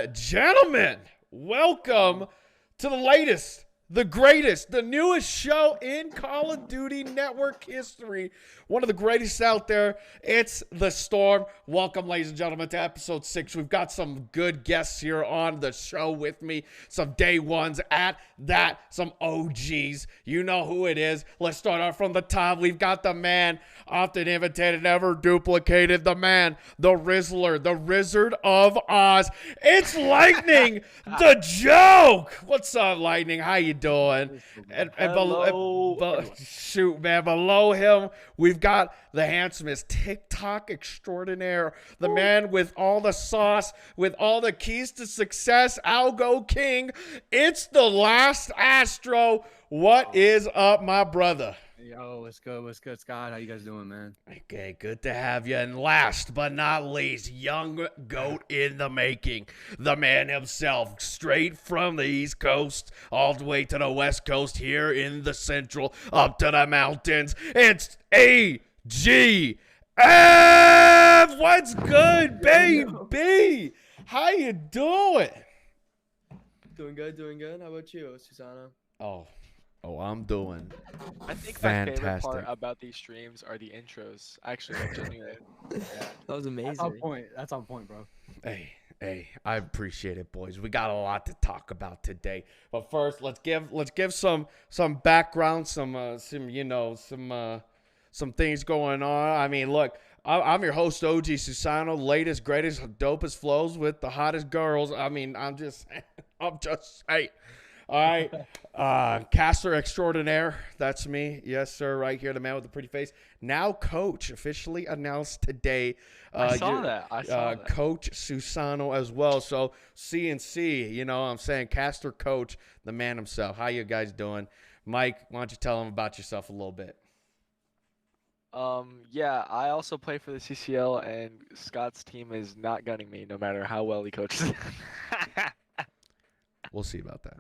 Gentlemen, welcome to the latest, the greatest, the newest show in Call of Duty Network history. One of the greatest out there. It's The Storm. Welcome, ladies and gentlemen, to episode 6. We've got some good guests here on the show with me. Some day ones at that. Some OGs. You know who it is. Let's start off from the top. We've got the man, often imitated, never duplicated. The man, the Rizzler, the Wizard of Oz. It's Lightning, the Joke. What's up, Lightning? How you doing? And shoot, man, below him, we've got the handsomest TikTok extraordinaire, the man with all the sauce, with all the keys to success, Algo King. It's the last Astro. What is up, my brother? Yo, what's good, Scott? How you guys doing, man? Okay, good to have you. And last but not least, young GOAT in the making, the man himself, straight from the East Coast all the way to the West Coast, here in the Central, up to the mountains. It's AGF. What's good, baby? How you doing? Doing good. How about you, Susana? Oh, I'm doing I think fantastic. my favorite part about these streams are the intros. Actually, like, genuinely. Yeah, that was amazing. That's on point, bro. Hey, I appreciate it, boys. We got a lot to talk about today. But first, let's give some background, some things going on. I mean, look, I'm your host, OG Susano, latest, greatest, dopest flows with the hottest girls. I mean, I'm just saying. All right, caster extraordinaire, that's me. Yes, sir, right here, the man with the pretty face. Now coach, officially announced today. I saw that. Coach Susano as well. So CNC, you know what I'm saying, caster coach, the man himself. How you guys doing? Mike, why don't you tell him about yourself a little bit? Yeah, I also play for the CCL, and Scott's team is not gunning me, no matter how well he coaches. We'll see about that.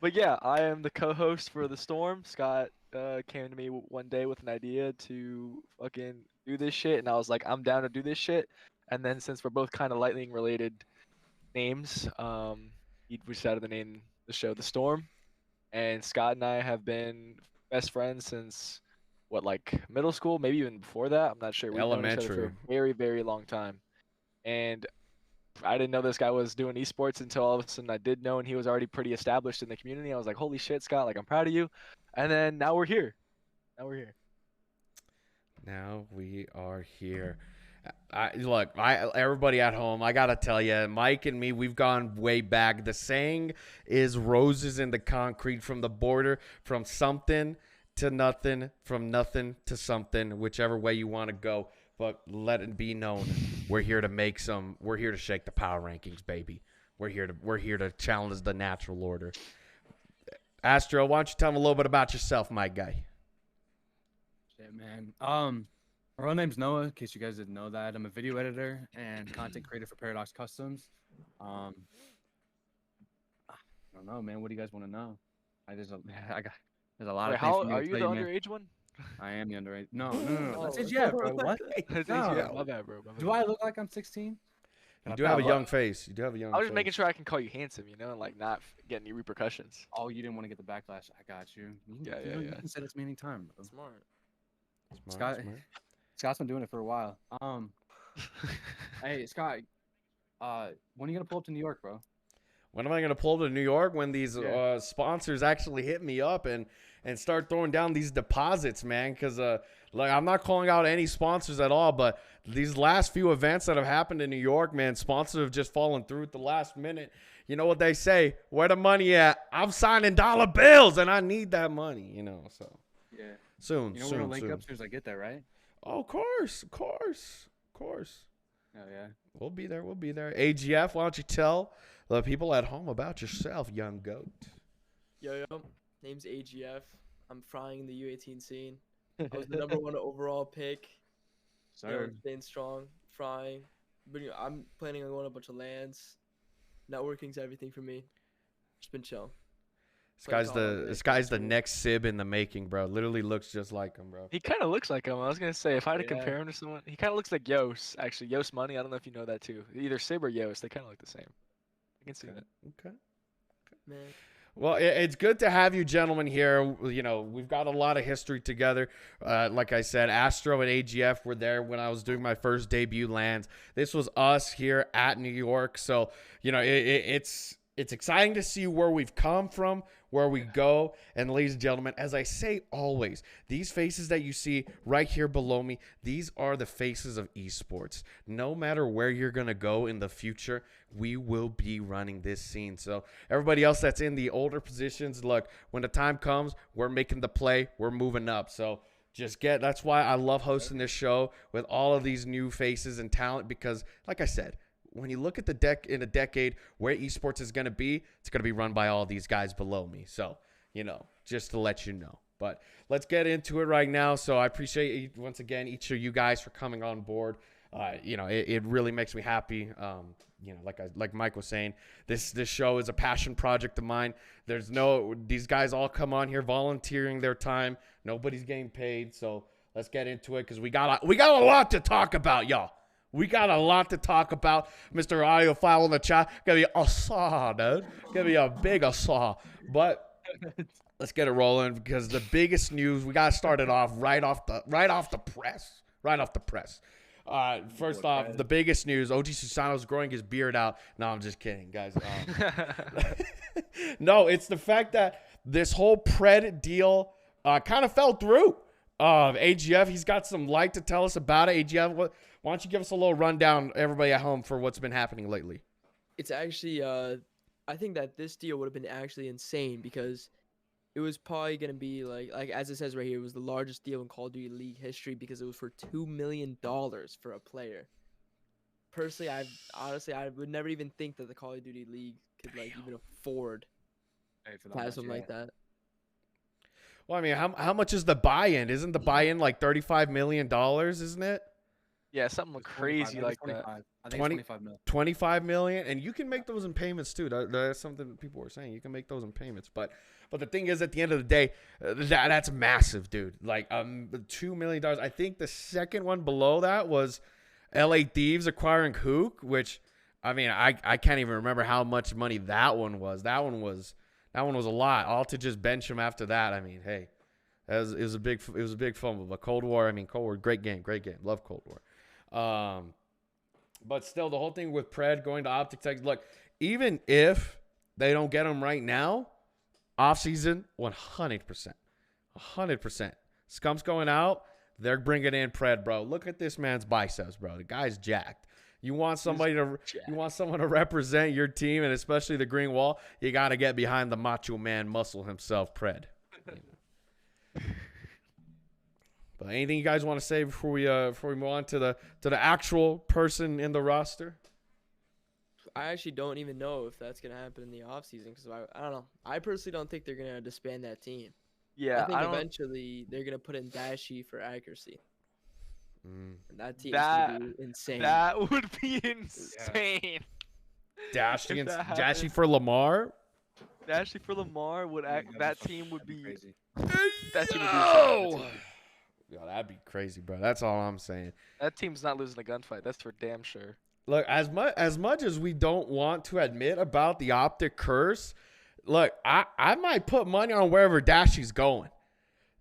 But yeah, I am the co-host for The Storm. Scott came to me one day with an idea to fucking do this shit, and I was like, I'm down to do this shit. And then since we're both kind of lightning related names, he decided to name the show The Storm. And Scott and I have been best friends since like middle school, maybe even before that. I'm not sure. We've known each other for a very, very long time. And I didn't know this guy was doing esports until all of a sudden I did know, and he was already pretty established in the community. I was like, holy shit, Scott, like, I'm proud of you. And then now we're here. Now we are here. Everybody at home, I got to tell you, Mike and me, we've gone way back. The saying is roses in the concrete, from the border, from something to nothing, from nothing to something, whichever way you want to go. But let it be known, we're here to shake the power rankings, baby. We're here to challenge the natural order. Astro, why don't you tell me a little bit about yourself, my guy? Shit, man. My real name's Noah, in case you guys didn't know that. I'm a video editor and content creator for Paradox Customs. I don't know, man. What do you guys want to know? There's a lot of things. How are you the underage one? I am the underage. No. That's AGF, bro. What? No. My bad, bro. Do I look like I'm 16? You do have a young face. I was just making sure I can call you handsome, and like not get any repercussions. Oh, you didn't want to get the backlash. I got you. Yeah. You can say that to me anytime, bro. Smart. Scott's been doing it for a while. Hey, Scott. When are you gonna pull up to New York, bro? When am I gonna pull to New York? When these sponsors actually hit me up and start throwing down these deposits, man. Because like, I'm not calling out any sponsors at all, but these last few events that have happened in New York, man, sponsors have just fallen through at the last minute. You know what they say? Where the money at? I'm signing dollar bills, and I need that money. So yeah. Soon. We're gonna link up as soon as I get there, right? Oh, of course. Oh yeah. We'll be there. AGF, why don't you tell the people at home about yourself, young goat? Yo, name's AGF. I'm frying the U18 scene. I was the number 1 overall pick. Sir. Staying strong, frying. But I'm planning on going a bunch of lands. Networking's everything for me. Just been chill. This guy's the next Sib in the making, bro. Literally looks just like him, bro. He kind of looks like him. I was gonna say if I had to Yeah. compare him to someone, he kind of looks like Yost. Actually, Yost Money. I don't know if you know that too. Either Sib or Yost. They kind of look the same. I can see that. Okay. Man. Well, it's good to have you gentlemen here. You know, we've got a lot of history together. Like I said, Astro and AGF were there when I was doing my first debut lands. This was us here at New York. So, you know, it's exciting to see where we've come from, where we go. And ladies and gentlemen, as I say always, these faces that you see right here below me, these are the faces of esports. No matter where you're going to go in the future, we will be running this scene. So everybody else that's in the older positions, look, when the time comes, we're making the play, we're moving up. So that's why I love hosting this show with all of these new faces and talent, because like I said, when you look at in a decade where esports is going to be, it's going to be run by all these guys below me. So, you know, just to let you know. But let's get into it right now. So I appreciate once again each of you guys for coming on board. You know, it really makes me happy. You know, like Mike was saying, this show is a passion project of mine. These guys all come on here volunteering their time. Nobody's getting paid. So let's get into it, because we got a lot to talk about, y'all. We got a lot to talk about. Mr. Audiophile in the chat, gonna be a saw, dude. Gonna be a big saw. But let's get it rolling, because the biggest news, we gotta start it off right off the press. First off, the biggest news: OG Susano's growing his beard out. No, I'm just kidding, guys. No, it's the fact that this whole Pred deal kind of fell through. AGF, he's got some light to tell us about it. AGF, why don't you give us a little rundown, everybody at home, for what's been happening lately? It's actually, I think that this deal would have been actually insane, because it was probably going to be like as it says right here, it was the largest deal in Call of Duty League history, because it was for $2 million for a player. Personally, I would never even think that the Call of Duty League could even afford to have something like that. Well, I mean, how much is the buy-in? Isn't the buy-in like $35 million, isn't it? Yeah, something crazy like that. I think 25 million. 25 million, and you can make those in payments too. That's something that people were saying. You can make those in payments, but the thing is, at the end of the day, that's massive, dude. Like $2 million. I think the second one below that was LA Thieves acquiring Hook, which, I mean, I can't even remember how much money that one was. That one was a lot. All to just bench him after that. I mean, hey, it was a big fumble. But Cold War, great game. Love Cold War. But still, the whole thing with Pred going to Optic Tech, look, even if they don't get him right now, offseason, 100%. Scump's going out, they're bringing in Pred, bro. Look at this man's biceps, bro. The guy's jacked. You want someone to represent your team, and especially the Green Wall, you got to get behind the macho man muscle himself, Pred. But anything you guys want to say before we move on to the actual person in the roster? I actually don't even know if that's gonna happen in the offseason, because I don't know. I personally don't think they're gonna disband that team. Yeah, I think eventually they're gonna put in Dashy for accuracy. And that team's gonna be insane. That would be insane. Dashy for Lamar. Dashy for Lamar would act. That team would be crazy. That team would be. Yo, that'd be crazy, bro. That's all I'm saying. That team's not losing a gunfight. That's for damn sure. Look, as much as we don't want to admit about the Optic curse, look, I might put money on wherever Dashy's going.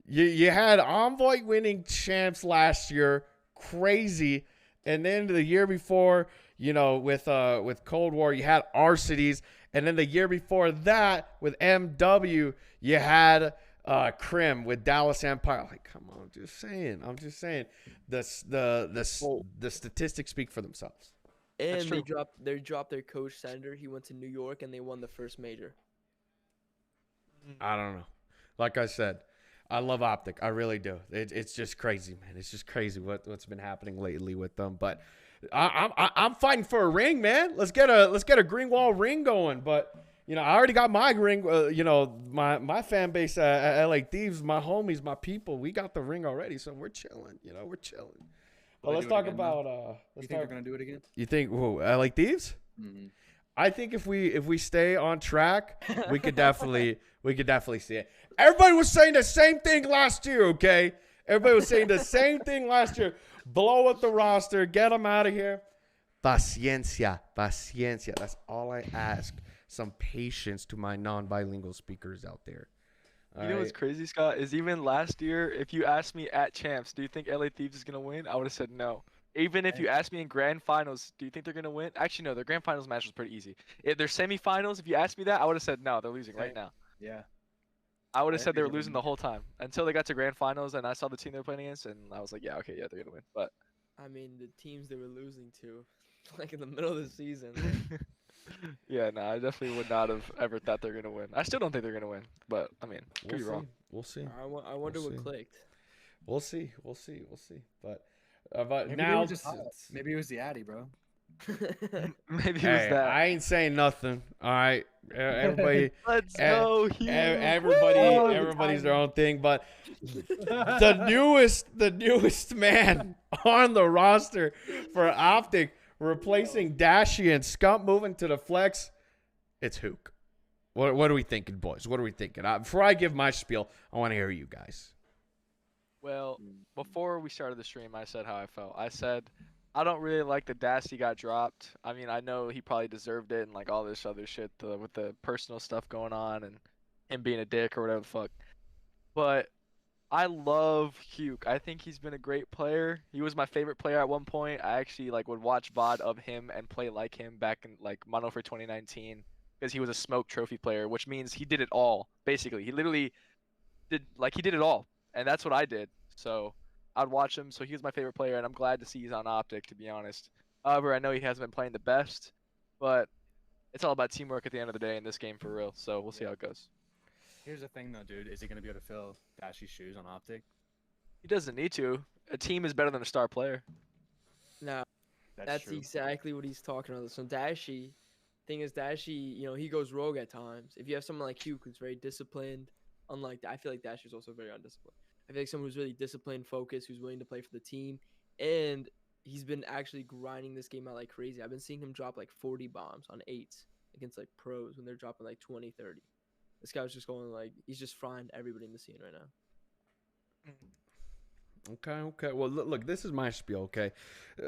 You had Envoy winning champs last year, crazy, and then the year before, you know, with Cold War, you had Arcities, and then the year before that with MW, you had Crim with Dallas Empire. Like, come on, I'm just saying. The statistics speak for themselves. And they dropped their coach Senator. He went to New York and they won the first major. I don't know. Like I said, I love Optic. I really do. It's just crazy, man. It's just crazy what's been happening lately with them. But I'm fighting for a ring, man. Let's get a Green Wall ring going. But you know, I already got my ring. You know, my fan base at LA Thieves, my homies, my people. We got the ring already, so we're chilling. You know, we're chilling. But let's talk about. You think they're gonna do it again? You think LA Thieves? Mm-hmm. I think if we stay on track, we could definitely see it. Everybody was saying the same thing last year, okay? Everybody was saying the same thing last year. Blow up the roster, get them out of here. Paciencia. That's all I ask. Some patience to my non-bilingual speakers out there. All You know what's right? crazy, Scott? Is even last year, if you asked me at champs, do you think LA Thieves is gonna win? I would have said no. Even if you asked me in grand finals, do you think they're gonna win? Actually, no. Their grand finals match was pretty easy. If their semifinals, if you asked me that, I would have said no. They're losing right Same. now. Yeah. I would have I said they were agree with losing you. the whole time until they got to grand finals and I saw the team they were playing against, and I was like, yeah, okay, yeah, they're gonna win. But I mean, the teams they were losing to, like in the middle of the season. like, yeah, no, I definitely would not have ever thought they're gonna win. I still don't think they're gonna win, but I mean, could be wrong. We'll see. I wonder what see. clicked. We'll see. But Maybe now, maybe it was the Addy, bro. Maybe it was hey, that. I ain't saying nothing. All right, everybody. Let's Eh, go, Hugh. Everybody's their own thing, but the newest man on the roster for Optic, replacing Dashy and Scump, moving to the flex. It's Hook. What are we thinking, boys? What are we thinking? Before I give my spiel, I want to hear you guys. Well, before we started the stream, I said how I felt. I said I don't really like the Dasty got dropped. I mean, I know he probably deserved it and like all this other shit with the personal stuff going on and him being a dick or whatever the fuck. But I love Hugh. I think he's been a great player. He was my favorite player at one point. I actually like would watch VOD of him and play like him back in like Mono for 2019 because he was a smoke trophy player, which means he did it all. Basically, he literally he did it all, and that's what I did. So I'd watch him. So he was my favorite player, and I'm glad to see he's on Optic, to be honest. However, I know he hasn't been playing the best, but it's all about teamwork at the end of the day in this game for real. So we'll see how it goes. Here's the thing, though, dude. Is he gonna be able to fill Dashy's shoes on Optic? He doesn't need to. A team is better than a star player. No, that's true. exactly what he's talking about. So Dashy, thing is Dashy, he goes rogue at times. If you have someone like Hugh who's very disciplined, unlike I feel like Dashy's also very undisciplined. I feel like someone who's really disciplined, focused, who's willing to play for the team, and he's been actually grinding this game out like crazy. I've been seeing him drop like 40 bombs on 8s against like pros when they're dropping like 20, 30. This guy was just going like he's just frying everybody in the scene right now. Okay. Well, look, this is my spiel, okay?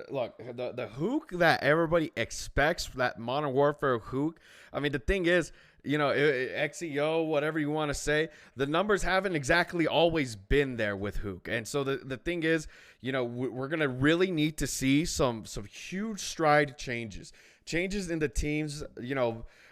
Look, the Hook that everybody expects, that Modern Warfare Hook, I mean, the thing is, XEO, whatever you want to say, the numbers haven't exactly always been there with Hook. And so the thing is, we're going to really need to see some huge stride changes in the team's,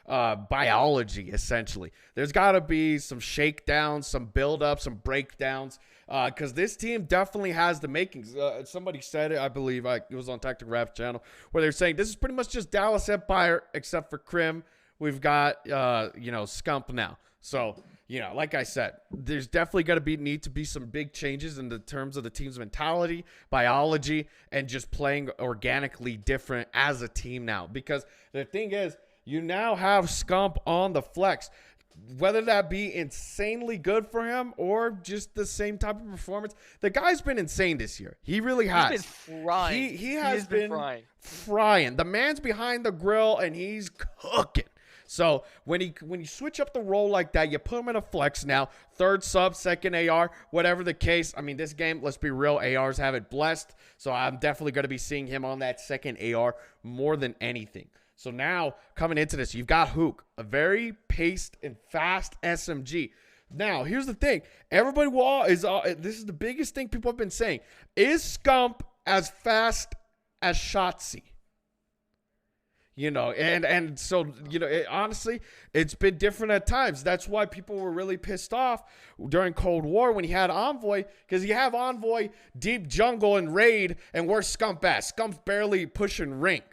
biology, essentially. There's got to be some shakedowns, some build-ups, some breakdowns, because this team definitely has the makings. Somebody said it, I believe, it was on Tactic Rap's channel, where they're saying this is pretty much just Dallas Empire, except for Crim. We've got, Scump now. So, like I said, there's definitely going to need to be some big changes in the terms of the team's mentality, biology, and just playing organically different as a team now. Because the thing is, you now have Scump on the flex. Whether that be insanely good for him or just the same type of performance, the guy's been insane this year. He really has. He's been frying. He has been frying. The man's behind the grill and he's cooking. So when you switch up the role like that, you put him in a flex now, third sub, second AR, whatever the case. I mean, this game, let's be real, ARs have it blessed. So I'm definitely going to be seeing him on that second AR more than anything. So now, coming into this, you've got Hook, a very paced and fast SMG. Now, here's the thing. Everybody this is the biggest thing people have been saying. Is Scump as fast as Shotzi? And so, honestly, it's been different at times. That's why people were really pissed off during Cold War when he had Envoy, because you have Envoy, deep jungle, and raid, and where's Scump at? Scump's barely pushing rank.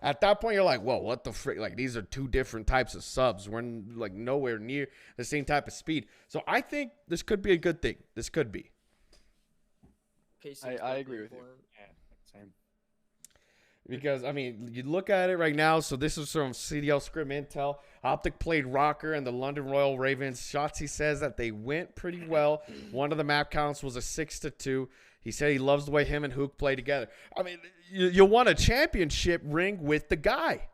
At that point, you're like, whoa, what the frick? Like, these are two different types of subs. We're like nowhere near the same type of speed. So I think this could be a good thing. This could be. I agree with you. Yeah, same. Because, I mean, you look at it right now. So this is from CDL Scrim Intel. Optic played Rocker and the London Royal Ravens. Shotzi says that they went pretty well. One of the map counts was a 6-2. He said he loves the way him and Hook play together. I mean, you won a championship ring with the guy.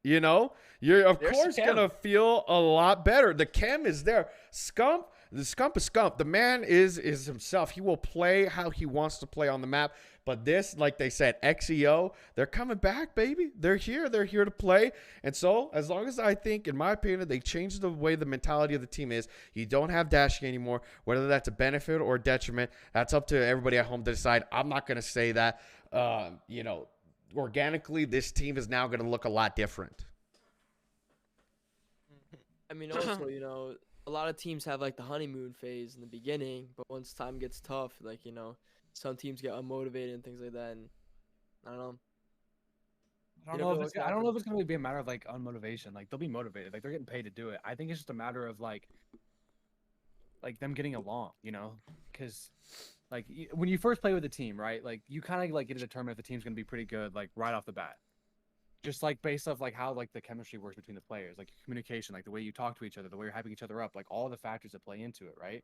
You know, you're of There's course Chem. gonna feel a lot better. The chem is there. The Scump is Scump. The man is himself. He will play how he wants to play on the map. But this, like they said, XEO, they're coming back, baby. They're here. They're here to play. And so, as long as I think, in my opinion, they changed the way the mentality of the team is, you don't have Dashie anymore. Whether that's a benefit or a detriment, that's up to everybody at home to decide. I'm not gonna say that. You know, organically, this team is now going to look a lot different. I mean, also, you know, a lot of teams have like the honeymoon phase in the beginning, but once time gets tough, like, you know, some teams get unmotivated and things like that. And I don't know. I don't know if it's gonna be a matter of like unmotivation. Like they'll be motivated. Like they're getting paid to do it. I think it's just a matter of like them getting along, you know? Because like when you first play with a team, right? Like you kind of like get to determine if the team's gonna be pretty good, like right off the bat. Just like based off like how like the chemistry works between the players, like communication, like the way you talk to each other, the way you're hyping each other up, like all the factors that play into it, right?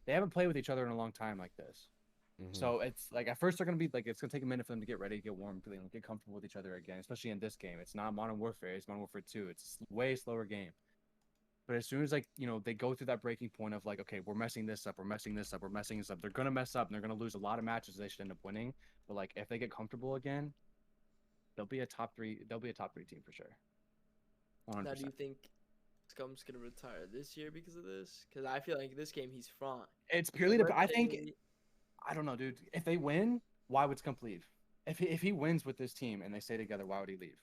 They haven't played with each other in a long time like this. So it's like at first they're gonna be like it's gonna take a minute for them to get ready, get warm, get comfortable with each other again. Especially in this game, it's not Modern Warfare, it's Modern Warfare 2. It's a way slower game. But as soon as like you know they go through that breaking point of like okay we're messing this up, we're messing this up, we're messing this up, they're gonna mess up and they're gonna lose a lot of matches they should end up winning. But like if they get comfortable again, they'll be a top three. They'll be a top 3 team for sure. 100%. Now, do you think Scum's gonna retire this year because of this? Because I feel like this game he's front. It's purely. I think. I don't know, dude. If they win, why would Scump leave? If he wins with this team and they stay together, why would he leave?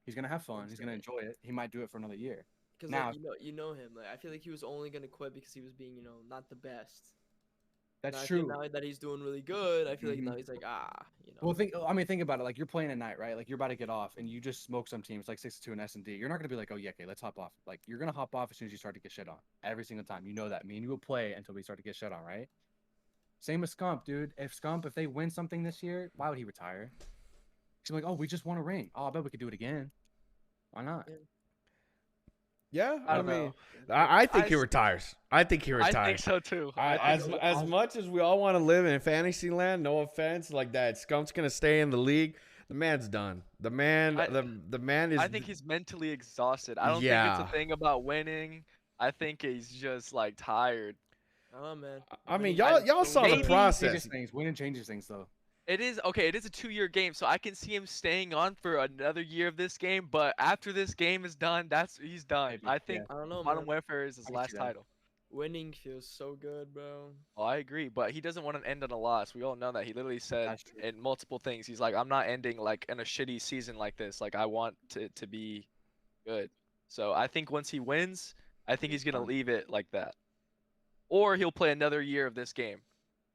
He's gonna have fun. He's gonna enjoy it. He might do it for another year. Because now, like, you know him. Like I feel like he was only gonna quit because he was being, you know, not the best. that's Now, true. Now that he's doing really good, I feel like now he's like you know. Well, think about it. Like you're playing at night, right? Like you're about to get off, and you just smoke some teams like 6-2 and S&D. You're not gonna be like, oh yeah, okay, let's hop off. Like you're gonna hop off as soon as you start to get shit on every single time. You know that. Me and you will play until we start to get shit on, right? Same with Scump, dude. If they win something this year, why would he retire? He's like, oh, we just won a ring. Oh, I bet we could do it again. Why not? Yeah, I don't know. I think he retires. I think he retires. I think so too. As much as we all want to live in fantasy land, no offense, like that, Skump's gonna stay in the league. The man's done. The man, the man is. I think he's mentally exhausted. I don't think it's a thing about winning. I think he's just like tired. Oh man. I mean, y'all saw the process. Winning changes things, though. It is okay. It is a 2-year game, so I can see him staying on for another year of this game. But after this game is done, he's done. Maybe, I think I don't know, Modern man. Warfare is his last title. Winning feels so good, bro. Oh, I agree, but he doesn't want to end on a loss. We all know that. He literally said in multiple things, he's like, I'm not ending like in a shitty season like this. Like I want to be good. So I think once he wins, I think he's gonna leave it like that, or he'll play another year of this game.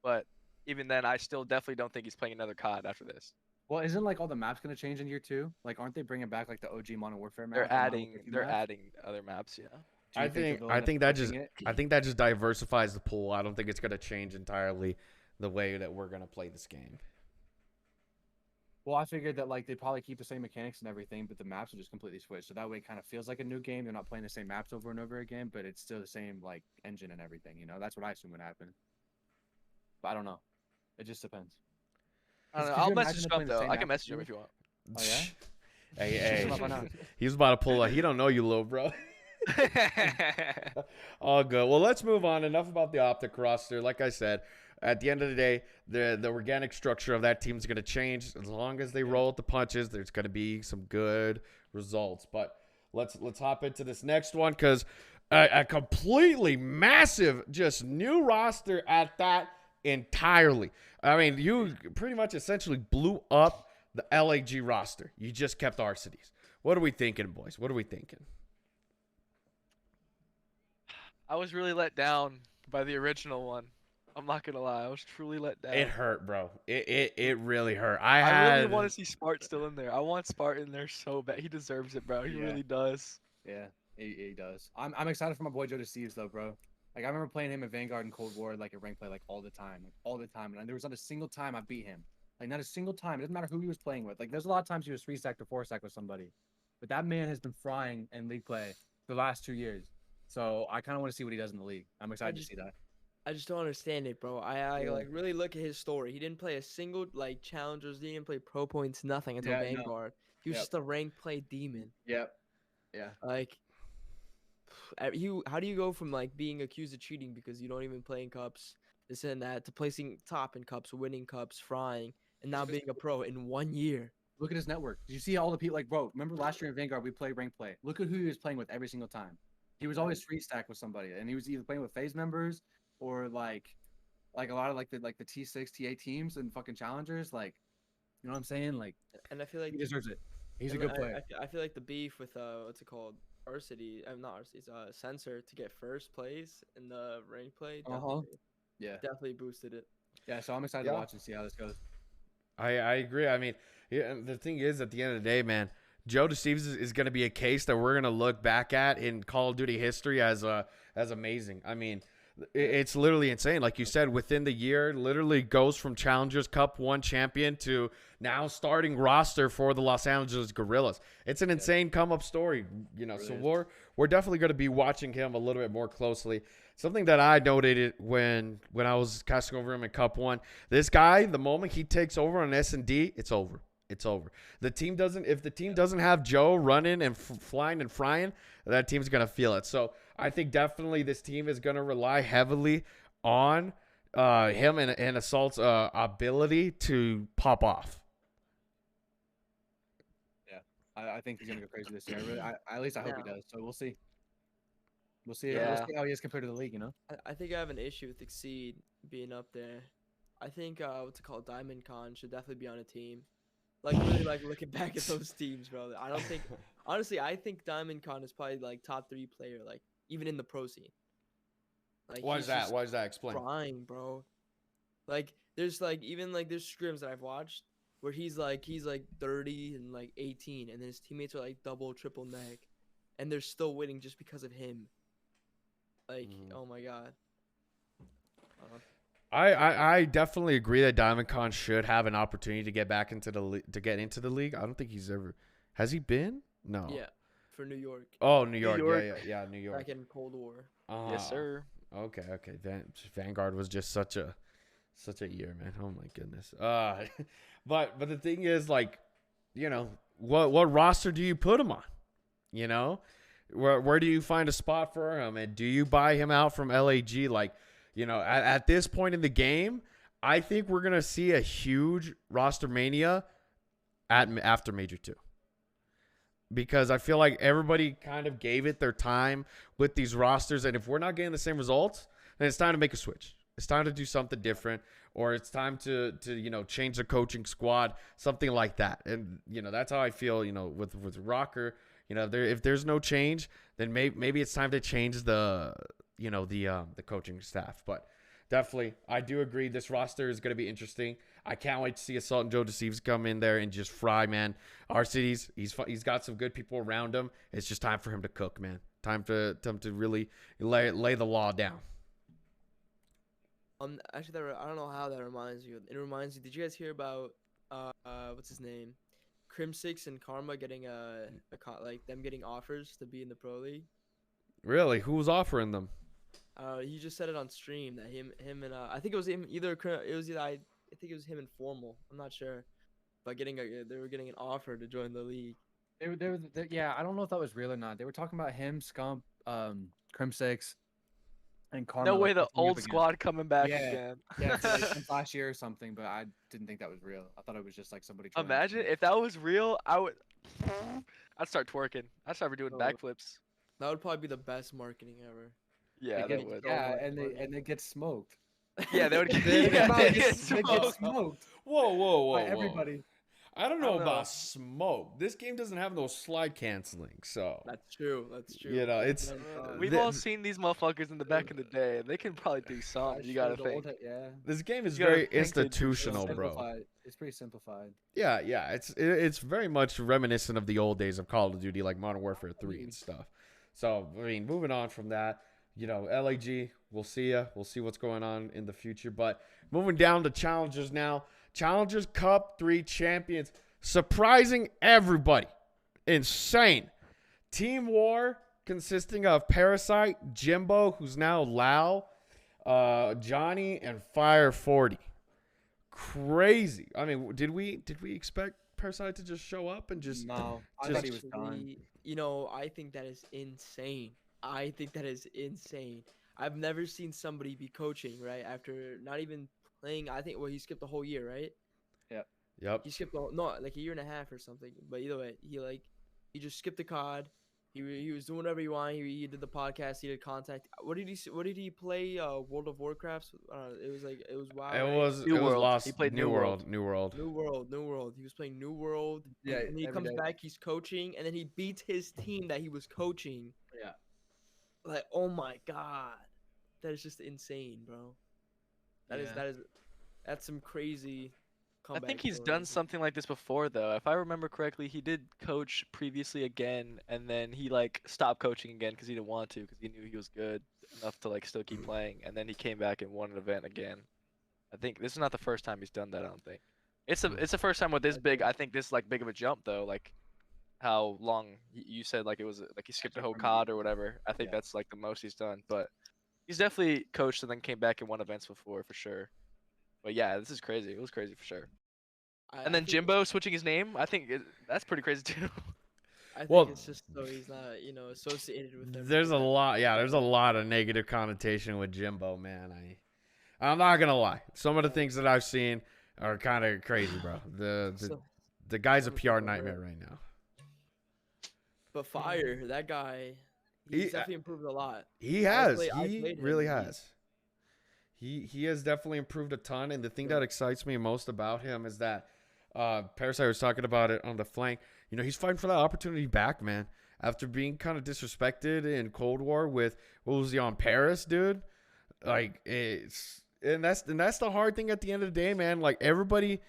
But even then, I still definitely don't think he's playing another COD after this. Well, isn't like all the maps gonna change in year 2? Like, aren't they bringing back like the OG Modern Warfare map? They're adding other maps, yeah. I think that just diversifies the pool. I don't think it's gonna change entirely the way that we're gonna play this game. Well, I figured that like they probably keep the same mechanics and everything, but the maps will just completely switch. So that way, it kind of feels like a new game. They're not playing the same maps over and over again, but it's still the same like engine and everything. You know, that's what I assume would happen. But I don't know. It just depends. I don't know. I'll message Scump though. I can message him if you want. Oh yeah. Hey, he was about to pull up. He don't know you, little bro. All good. Well, let's move on. Enough about the Optic roster. Like I said, at the end of the day, the organic structure of that team is going to change. As long as they roll with the punches, there's going to be some good results. But let's hop into this next one because a completely massive, just new roster at that entirely. I mean, you pretty much essentially blew up the LAG roster. You just kept Arcides. What are we thinking, boys? What are we thinking? I was really let down by the original one. I'm not gonna lie, I was truly let down. It hurt, bro. It really hurt. I really want to see Spart still in there. I want Spart in there so bad. He deserves it, bro. He really does. Yeah, he does. I'm excited for my boy Joe Deceives though, bro. Like I remember playing him in Vanguard and Cold War like a rank play like all the time. And there was not a single time I beat him. Like not a single time. It doesn't matter who he was playing with. Like there's a lot of times he was 3-stacked or 4-stacked with somebody. But that man has been frying in league play for the last 2 years. So I kind of want to see what he does in the league. I'm excited to see that. I just don't understand it, bro. I like really look at his story. He didn't play a single like challengers. He didn't play pro points, nothing until Vanguard. He was Yep. just a rank play demon. Yep. Yeah. Like, how do you go from like being accused of cheating because you don't even play in cups, this and that, to placing top in cups, winning cups, frying, and now being a pro in 1 year? Look at his network. Did you see all the people? Like, bro, remember last year in Vanguard we played rank play. Look at who he was playing with every single time. He was always free stack with somebody, and he was either playing with phase members or like a lot of like the T6, T8 teams and fucking challengers. Like, you know what I'm saying? Like, And I feel like he deserves it. He's a and good player. I feel like the beef with what's it called? Varsity, I'm not Varsity, Sensor to get first place in the rank play. Yeah. Definitely boosted it. Yeah. So I'm excited to watch and see how this goes. I agree. I mean, the thing is, at the end of the day, man, Joe Deceives is going to be a case that we're going to look back at in Call of Duty history as amazing. I mean, it's literally insane. Like you said, within the year, literally goes from Challengers Cup 1 champion to now starting roster for the Los Angeles Guerrillas. It's an insane come-up story, you know. So we're definitely going to be watching him a little bit more closely. Something that I noted when I was casting over him in Cup 1, this guy, the moment he takes over on S&D, it's over. It's over. If the team doesn't have Joe running and flying and frying, that team's going to feel it. So I think definitely this team is going to rely heavily on him and Assault's ability to pop off. Yeah, I think he's gonna go crazy this year. At least I hope he does. So we'll see. We'll see. Yeah. We'll see how he is compared to the league. You know. I think I have an issue with Exceed being up there. I think what's it called? Diamond Con should definitely be on a team. Like really, like looking back at those teams, bro. I don't think, honestly, I think Diamond Con is probably like top 3 player, like even in the pro scene. Like, Why is that? Why is that? Explain. Crying, bro. Like there's like even like there's scrims that I've watched where he's like 30 and like 18, and then his teammates are like double, triple neck, and they're still winning just because of him. Like, oh my god. I definitely agree that Diamond Con should have an opportunity to get back into the league. I don't think he's ever has he been? No. Yeah, for New York. Oh, New York. New York. Yeah, New York. Back in Cold War. Yes, sir. Okay. Vanguard was just such a year, man. Oh my goodness. But the thing is, like, you know, what roster do you put him on? You know, where do you find a spot for him, and do you buy him out from LAG? Like, you know, at this point in the game, I think we're gonna see a huge Rostermania after Major 2. Because I feel like everybody kind of gave it their time with these rosters, and if we're not getting the same results, then it's time to make a switch. It's time to do something different, or it's time to you know, change the coaching squad, something like that. And you know, that's how I feel. You know, with Rocker, you know, if there's no change, then maybe it's time to change the coaching staff. But definitely, I do agree this roster is going to be interesting. I can't wait to see Assault and Joe Deceives come in there and just fry, man. Our cities, he's got some good people around him. It's just time for him to cook, man. Time to really lay the law down. Actually, I don't know how that reminds you. It reminds you. Did you guys hear about what's his name, Crim6 and Karma getting them getting offers to be in the pro league? Really? Who was offering them? He just said it on stream that him and I think it was him I think it was him and Formal. I'm not sure, but they were getting an offer to join the league. Yeah, I don't know if that was real or not. They were talking about him, Scump, Crim6, and Karma. No way, like, the old squad coming back again. Yeah, like, since last year or something, but I didn't think that was real. I thought it was just like somebody. Imagine if that was real, I'd start twerking. I'd start doing backflips. That would probably be the best marketing ever. Yeah, they that would. Yeah, and they get smoked. Yeah, they would They get get smoked. smoked. Whoa. By everybody. I don't know about smoke. This game doesn't have no slide canceling, so That's true. you know, it's We've all seen these motherfuckers in the back in the day. They can probably do something. You gotta think. this game is You gotta very think they do institutional, bro. It's pretty simplified. Yeah, it's very much reminiscent of the old days of Call of Duty, like Modern Warfare 3 and stuff. So I mean, moving on from that, you know, LAG, we'll see ya. We'll see what's going on in the future. But moving down to Challengers now. Challengers Cup 3 champions. Surprising everybody. Insane. Team War consisting of Parasite, Jimbo, who's now Lau, Johnny, and Fire 40. Crazy. I mean, did we expect Parasite to just show up and just? No, I just- thought he was done. Actually, I think that is insane. I think that is insane. I've never seen somebody be coaching right after not even playing. I think he skipped the whole year, right? Yep. He skipped no, like a year and a half or something. But either way, he just skipped the COD. He was doing whatever he wanted. He did the podcast. He did contact. What did he play? World of Warcraft. It was WoW. It right? was New World. Lost. He played New New World. New World. New World. He was playing New World. Yeah, And he every comes day. back. He's coaching, and then he beats his team that he was coaching. Yeah. Like, oh my god, that is just insane, bro. That's some crazy. I think comeback he's story. done something like this before, though. If I remember correctly, he did coach previously again, and then he like stopped coaching again because he didn't want to, because he knew he was good enough to like still keep playing, and then he came back and won an event again. I think this is not the first time he's done that. I don't think it's the first time with this big. I think this like big of a jump though. Like how long you said like it was like he skipped a whole COD or whatever. I think that's like the most he's done, but he's definitely coached and then came back and won events before for sure. But yeah, this is crazy. It was crazy for sure. And then Jimbo switching his name, I think that's pretty crazy too. I think Well, it's just so he's not, associated with them. There's a lot. Yeah, there's a lot of negative connotation with Jimbo, man. I'm not gonna lie. Some of the things that I've seen are kind of crazy, bro. The guy's a PR nightmare right now. But Fire, that guy, he's definitely improved a lot. He I has. played He him. really has. He has definitely improved a ton, and the thing that excites me most about him is that Parasite was talking about it on the flank. He's fighting for that opportunity back, man. After being kind of disrespected in Cold War with what was he on Paris, dude? Like that's the hard thing at the end of the day, man. Like everybody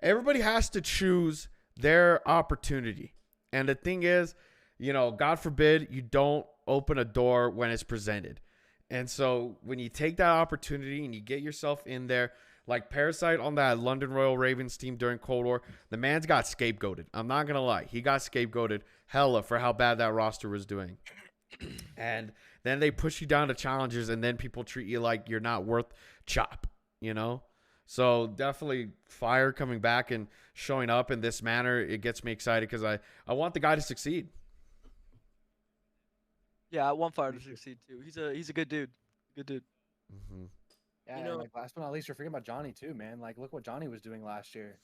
has to choose their opportunity, and the thing is, God forbid you don't open a door when it's presented. And so when you take that opportunity and you get yourself in there, like Parasite on that London Royal Ravens team during Cold War, the man's got scapegoated. I'm not going to lie. He got scapegoated hella for how bad that roster was doing. And then they push you down to challengers, and then people treat you like you're not worth chop, So definitely Fire coming back and showing up in this manner, it gets me excited because I want the guy to succeed. Yeah, I want Fire to succeed too. He's a good dude. Good dude. Mm-hmm. Yeah, and like last but not least, you're forgetting about Johnny too, man. Like, look what Johnny was doing last year.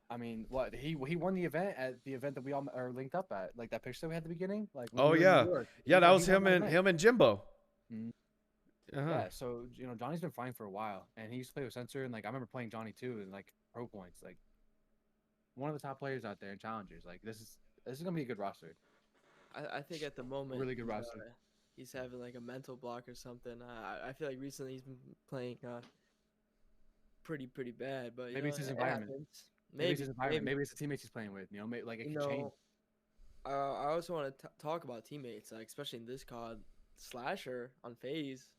I mean, what he won the event at the event that we all are linked up at, like that picture that we had at the beginning. Like, when Oh we were in yeah, New York. yeah, that He was won him that and event. Jimbo. Mhm. Uh-huh. Yeah, so Johnny's been flying for a while, and he used to play with Sensor, and like I remember playing Johnny too, and like pro points, like one of the top players out there in challengers. Like this is gonna be a good roster. I think at the moment, Really good roster. He's having like a mental block or something. I feel like recently he's been playing pretty bad, but Maybe it's his it environment. happens. Maybe it's his environment. maybe. Maybe it's the teammates he's playing with. Like it could change. I also want to talk about teammates, like especially in this COD. Slasher on FaZe,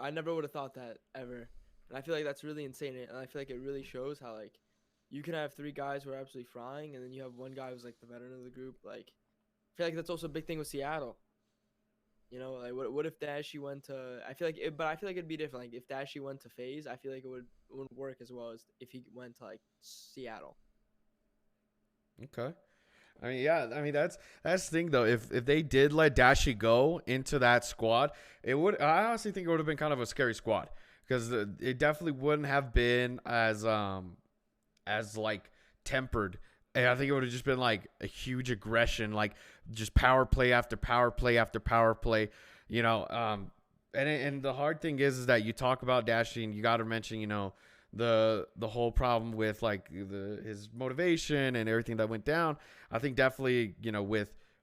I never would have thought that ever, and I feel like that's really insane, and I feel like it really shows how like you can have three guys who are absolutely frying, and then you have one guy who's like the veteran of the group. Like I feel like that's also a big thing with Seattle. Like what if Dashy went to? I feel like it'd be different. Like if Dashy went to FaZe, I feel like it wouldn't work as well as if he went to like Seattle. Okay. I mean, yeah. I mean, that's the thing though. If they did let Dashy go into that squad, I honestly think it would have been kind of a scary squad because it definitely wouldn't have been as like tempered. And I think it would have just been like a huge aggression, like just power play after power play after power play, And the hard thing is that you talk about Dashy and you got to mention, the whole problem with like his motivation and everything that went down. I think definitely,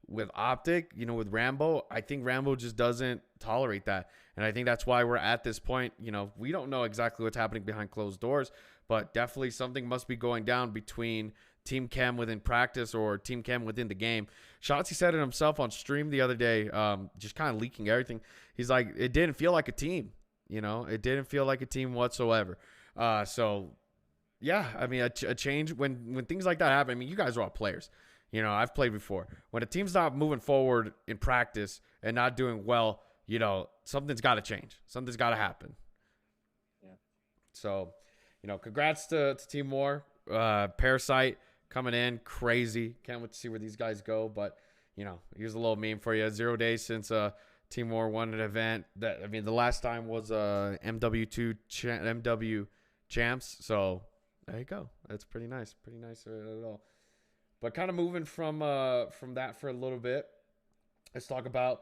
with Optic, with Rambo, I think Rambo just doesn't tolerate that. And I think that's why we're at this point. We don't know exactly what's happening behind closed doors, but definitely something must be going down between Team Chem within practice or Team Chem within the game. Shotzi said it himself on stream the other day, just kind of leaking everything. He's like, it didn't feel like a team, it didn't feel like a team whatsoever. So yeah, I mean, a change when things like that happen. I mean, you guys are all players. I've played before. When a team's not moving forward in practice and not doing well, something's got to change. Something's got to happen. Yeah. So, congrats to Team Moore. Parasite coming in crazy. Can't wait to see where these guys go. But here's a little meme for you. 0 days since Timor won an event. The last time was MW champs. So there you go. That's pretty nice. Pretty nice at all. But kind of moving from that for a little bit. Let's talk about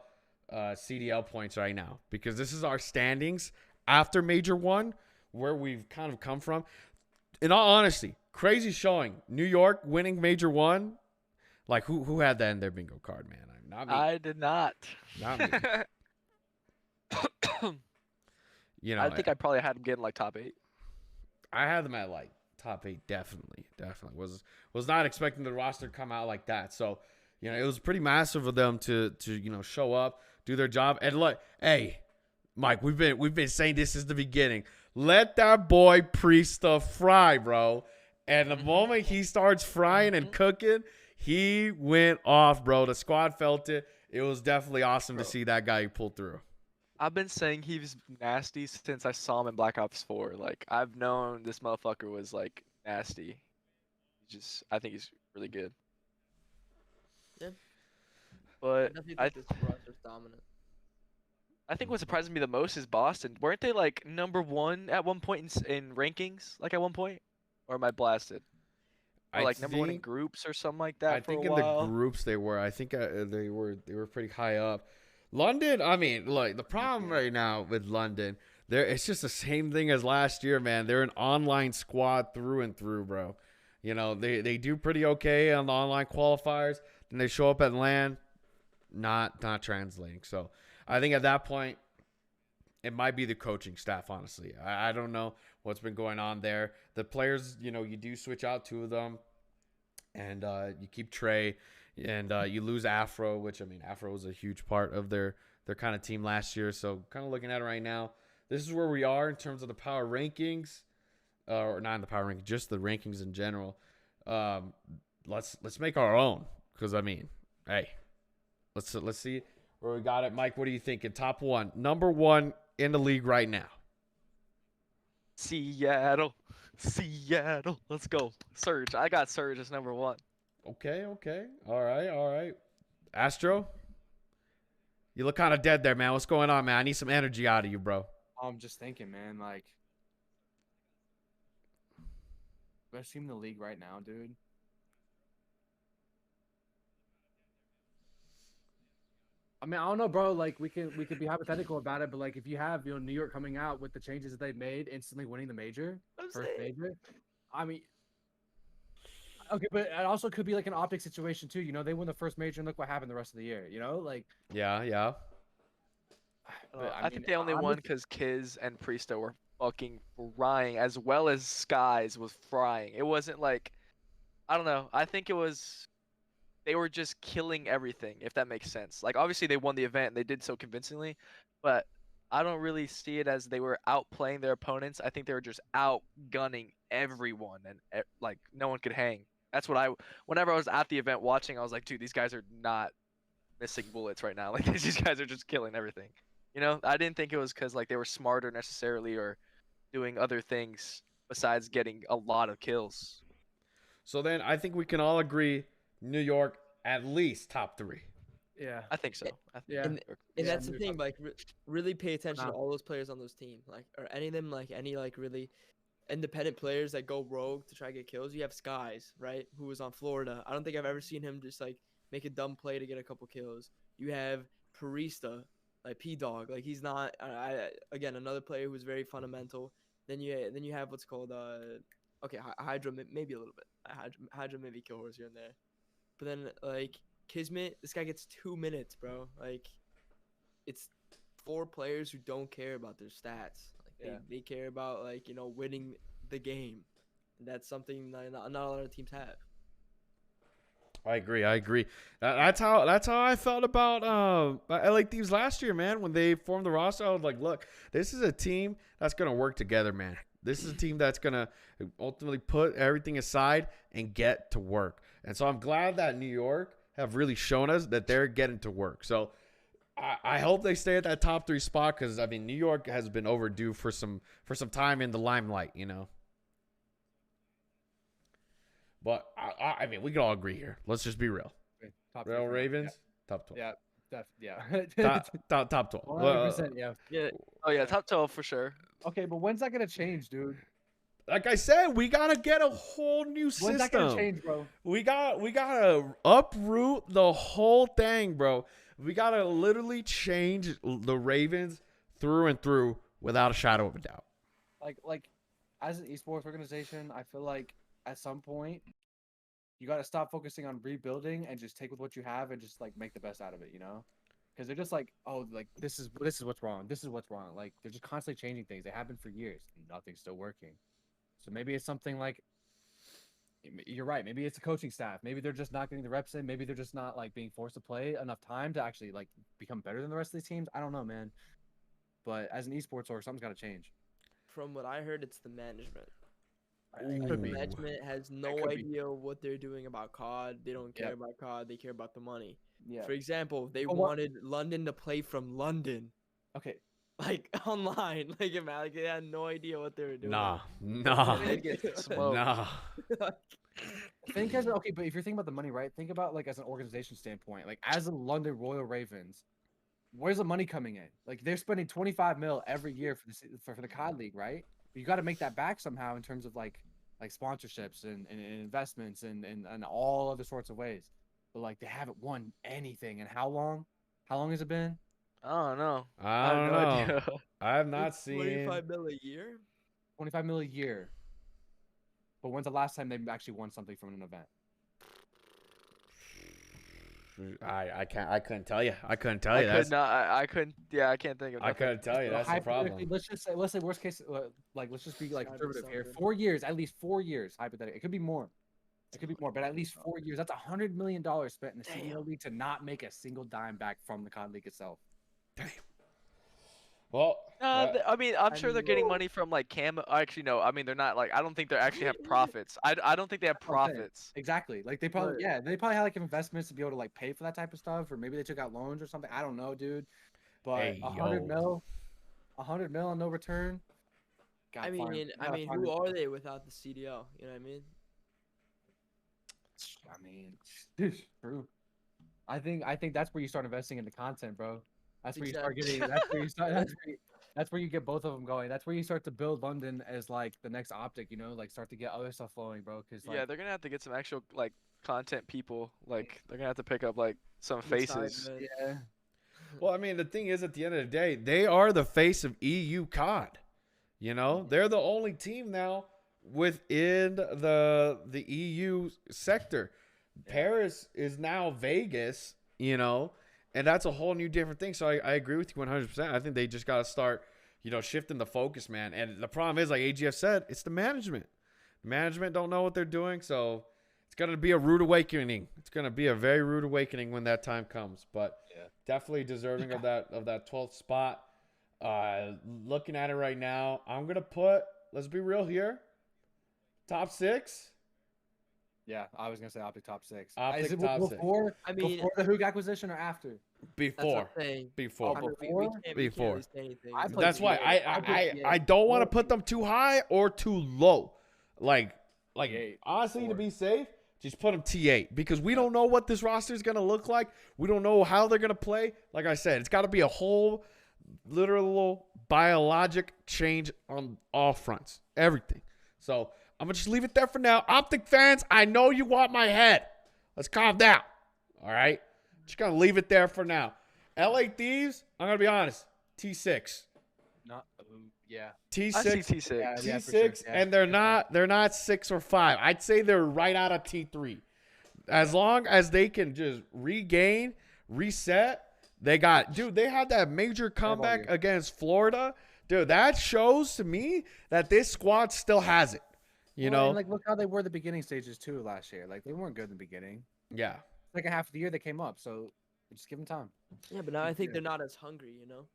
CDL points right now, because this is our standings after Major 1, where we've kind of come from. In all honesty, crazy showing. New York winning Major 1. Like, who had that in their bingo card, man? Not me. I did not. Not me. I think I probably had them getting like top 8. I had them at like top 8, definitely. Was not expecting the roster to come out like that. So, it was pretty massive of them to show up, do their job. And look, hey, Mike, we've been saying this since the beginning. Let that boy Priesta fry, bro. And the moment he starts frying and cooking, he went off, bro. The squad felt it. It was definitely awesome to see that guy pull through. I've been saying he was nasty since I saw him in Black Ops 4. Like, I've known this motherfucker was like nasty. I think he's really good. Yeah. But I think this roster's dominant. I think what surprises me the most is Boston. Weren't they like #1 at one point in rankings? Like at one point, or am I blasted? Or like #1 in groups or something like that. I think in the groups they were. I think they were pretty high up. London. I mean, look, the problem right now with London, it's just the same thing as last year, man. They're an online squad through and through, bro. They do pretty okay on the online qualifiers. Then they show up at LAN, not translating. So I think at that point, it might be the coaching staff, honestly. I don't know what's been going on there. The players, you do switch out 2 of them, and you keep Trey, and you lose Afro, which, Afro was a huge part of their kind of team last year. So kind of looking at it right now, this is where we are in terms of the power rankings, or not in the power rankings, just the rankings in general. Let's make our own, because, hey, let's see where we got it. Mike, what are you thinking? Top 1, number 1 in the league right now. Seattle. Let's go. Surge. I got Surge as number 1. Okay. All right. Astro, you look kind of dead there, man. What's going on, man? I need some energy out of you, bro. I'm just thinking, man. Like, best team in the league right now, dude. I don't know, bro. Like, we could be hypothetical about it, but like, if you have New York coming out with the changes that they've made, instantly winning the major, major. Okay, but it also could be like an optic situation too. They win the first major and look what happened the rest of the year. Like. Yeah. But, I think they only won because Kiz and Priesta were fucking frying, as well as Skies was frying. It wasn't like, I don't know. I think it was. They were just killing everything, if that makes sense. Like, obviously, they won the event, and they did so convincingly, but I don't really see it as they were outplaying their opponents. I think they were just outgunning everyone, and, like, no one could hang. That's what whenever I was at the event watching, I was like, dude, these guys are not missing bullets right now. Like, these guys are just killing everything. I didn't think it was because, like, they were smarter necessarily or doing other things besides getting a lot of kills. So then I think we can all agree New York at least top 3. Yeah, I think so. And that's the thing, like, really pay attention to all those players on those teams, like, or any of them, like, any, like, really independent players that go rogue to try to get kills. You have Skies, right, who was on Florida. I don't think I've ever seen him just, like, make a dumb play to get a couple kills. You have Priesta, like, P-Dog. Like, he's not, again, another player who's very fundamental. Then you have what's called, okay, Hydra, maybe a little bit. Hydra maybe kill horse here and there. But then, like, Kismet, this guy gets 2 minutes, bro. Like, it's 4 players who don't care about their stats. Like, they care about, like, winning the game. And that's something not a lot of teams have. I agree. That's how I felt about LA Thieves last year, man. When they formed the roster, I was like, look, this is a team that's gonna work together, man. This is a team that's gonna ultimately put everything aside and get to work. And so I'm glad that New York have really shown us that they're getting to work. So I hope they stay at that top 3 spot, because New York has been overdue for some time in the limelight, But I mean, we can all agree here. Let's just be real. Okay, top Real three for now. Ravens, top 12. Yeah, Top 12. 100%. Yeah. Yeah. Oh yeah, top 12 for sure. Okay, but when's that gonna change, dude? Like I said, we gotta get a whole new system. When's that gonna change, bro? We gotta uproot the whole thing, bro. We gotta literally change the Ravens through and through without a shadow of a doubt. Like, as an esports organization, I feel like at some point you got to stop focusing on rebuilding and just take with what you have and just like make the best out of it, you know? Because they're just like, oh, like this is what's wrong. This is what's wrong. Like they're just constantly changing things. They have been for years. And nothing's still working. So maybe it's something like, you're right. Maybe it's a coaching staff. Maybe they're just not getting the reps in. Maybe they're just not like being forced to play enough time to actually like become better than the rest of these teams. I don't know, man. But as an esports org, something's got to change. From what I heard, it's the management. It could be. Management has no idea what they're doing about COD. They don't care about COD. They care about the money. Yeah. For example, they wanted London to play from London, Okay. like online. Like, imagine they had no idea what they were doing. Nah. They'd get smoked. Nah. Think as okay, but if you're thinking about the money, right? Think about like as an organization standpoint, like as the London Royal Ravens, where's the money coming in? Like they're spending 25 mil every year for the COD League, right? But you got to make that back somehow in terms of like sponsorships and investments and all other sorts of ways. But like they haven't won anything. And how long? How long has it been? I don't know. I don't have no know. idea. I have not It's seen 25 mil a year. 25 mil a year. But when's the last time they actually won something from an event? I couldn't tell you. I couldn't tell you. I couldn't. Yeah, I can't think of. I Nothing. couldn't tell you. That's the problem. Let's say worst case, like let's just be like Gotta be conservative here. something. 4 years, at least 4 years, hypothetically. It could be more. It could be more, but at least 4 years. That's $100 million spent in the CDL League to not make a single dime back from the COD League itself. Damn. Well, I mean, I'm sure they're getting money from like Cam. Actually, no. I mean, they're not like. I don't think they actually have profits. I don't think they have That's what I'm saying. profits. Exactly. Like they probably, Right. they probably had like investments to be able to like pay for that type of stuff, or maybe they took out loans or something. I don't know, dude. But Hey, 100 yo. mil and no return. I mean, who are they without the CDL? You know what I mean? I mean, true. I think that's where you start investing in the content, bro. That's where you start getting. That's where you start. That's where you get both of them going. That's where you start to build London as like the next optic. You know, like start to get other stuff flowing, bro. Because like, Yeah, they're gonna have to get some actual like content people. Like they're gonna have to pick up like some faces. yeah. Well, I mean, the thing is, at the end of the day, they are the face of EU COD. You know, they're the only team now within the EU sector. Paris is now Vegas, you know, and that's a whole new different thing. So I agree with you 100%. I think they just got to start, you know, shifting the focus, man. And the problem is, like AGF said, it's the management. The management don't know what they're doing, so it's going to be a rude awakening. It's going to be a very rude awakening when that time comes. But definitely deserving of that 12th spot. Looking at it right now, I'm going to put, let's be real here, top 6. Yeah, I was gonna say Optic top 6. Optic Is it top six. before? I mean, before the Hoog acquisition or after? that's what Before. I'm saying. Before. I mean, Before? we can't Before. really say anything. I played That's why T8. I don't want to put them too high or too low. Like T8. honestly, to be safe, just put them T8 because we don't know what this roster is going to look like. We don't know how they're going to play. Like I said, it's got to be a whole literal biologic change on all fronts, everything. So I'm going to just leave it there for now. Optic fans, I know you want my head. Let's calm down. All right? Just going to leave it there for now. LA Thieves, I'm going to be honest, T6. Not, yeah. T6. I see T6. Yeah, for T6, sure. Yeah, and they're not 6 or 5. I'd say they're right out of T3. As long as they can just regain, reset, they had that major comeback against Florida. Dude, that shows to me that this squad still has it. You know? And like look how they were the beginning stages too last year. Like they weren't good in the beginning. Yeah. Second half of the year they came up, so just give them time. Yeah, but now I think they're not as hungry, you know?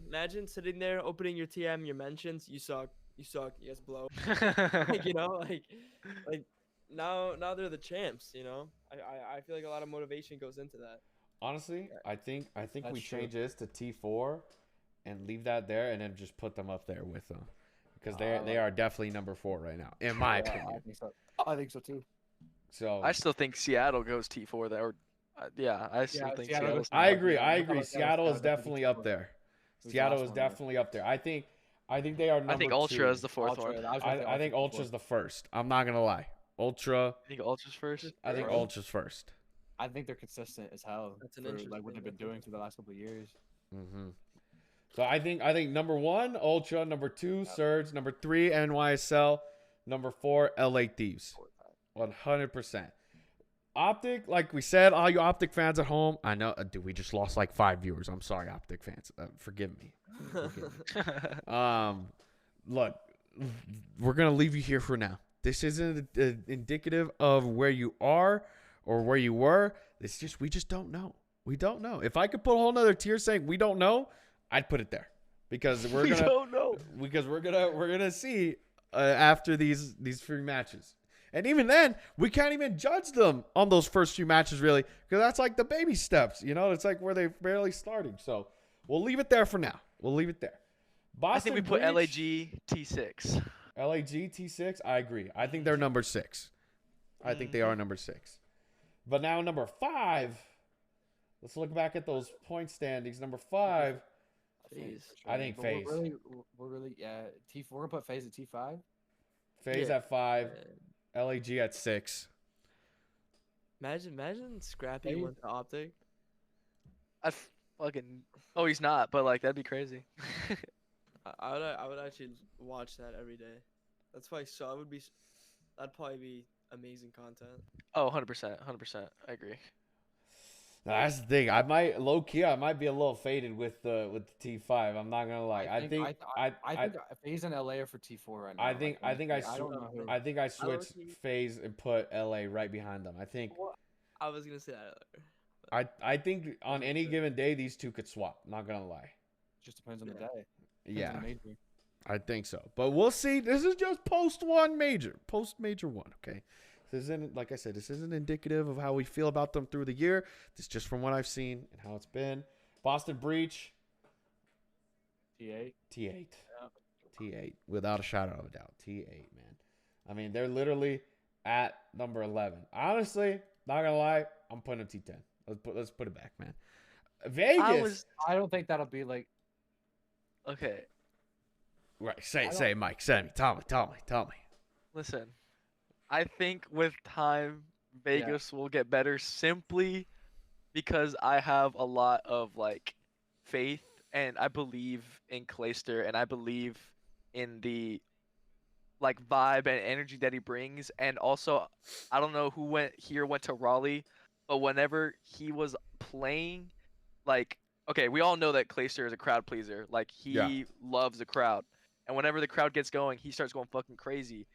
Imagine sitting there, opening your TM, your mentions, you suck, you guys blow. Like, you know, like now they're the champs, you know? I feel like a lot of motivation goes into that. Honestly, I think That's we true. change this to T4 and leave that there and then just put them up there with them. Because they are definitely number 4 right now, in my opinion. I think so. I think so too. So I still think Seattle goes T4 there. Or, yeah, I still think Seattle Seattle's goes I Yeah, agree. yeah, I I agree. thought Seattle is definitely definitely up T4. there. Who's the Seattle last is one there? definitely up there. I think they are number I think 2. Ultra is the fourth Ultra. one. I was gonna say I think Ultra's Ultra's the first. I'm not gonna lie. Ultra. I think Ultra's first. I think Bro. Ultra's first. I think they're consistent as hell That's an for like interesting- what they've been that's doing for the last couple of years. So I think number 1 Ultra, number 2 Surge, number 3 NYSL, number 4 LA Thieves. 100%. Optic, like we said, all you Optic fans at home, I know, dude, we just lost like 5 viewers. I'm sorry, Optic fans. Forgive me. Look, we're gonna leave you here for now. This isn't indicative of where you are or where you were. It's just we just don't know. We don't know. If I could put a whole nother tier saying we don't know, I'd put it there because we're We gonna don't know. because we're gonna see after these 3 matches. And even then, we can't even judge them on those first few matches, really, because that's like the baby steps. You know, it's like where they're barely starting. So we'll leave it there for now. We'll leave it there. Boston I think we put Breach, LAG T6. LAG T6. I agree. I think they're number 6. I think they are number 6. But now number 5. Let's look back at those point standings. Number 5. FaZe. I think But FaZe. We're really T4. We're gonna put FaZe at T5. FaZe Yeah. at 5. LAG at 6. Imagine Scrappy FaZe- went to Optic. I fucking. Oh, he's not, but like that'd be crazy. I would actually watch that every day. That's why that'd probably be amazing content. Oh, 100%, 100%. I agree. Now, that's the thing. I might be a little faded with the T5. I'm not gonna lie. I think FaZe and LA are for T4 right now. I think I don't know who. switched FaZe and put LA right behind them. I think I was gonna say that earlier. I think on any given day these two could swap. Not gonna lie. Just depends on the Yeah. day. Depends on Yeah, the major. I think so. But we'll see. This is just post major 1. Okay. This isn't, like I said, this isn't indicative of how we feel about them through the year. This is just from what I've seen and how it's been. Boston Breach, T8. T8. T8. Without a shadow of a doubt. T8, man. I mean, they're literally at number 11. Honestly, not going to lie, I'm putting them T10. Let's put it back, man. Vegas. I don't think that'll be like. Okay, Right. Say it, Mike. Say me. Tell me. listen. I think with time, Vegas will get better simply because I have a lot of like faith and I believe in Clayster and I believe in the like vibe and energy that he brings. And also, I don't know who went to Raleigh, but whenever he was playing, like, okay, we all know that Clayster is a crowd pleaser. Like he loves the crowd, and whenever the crowd gets going, he starts going fucking crazy.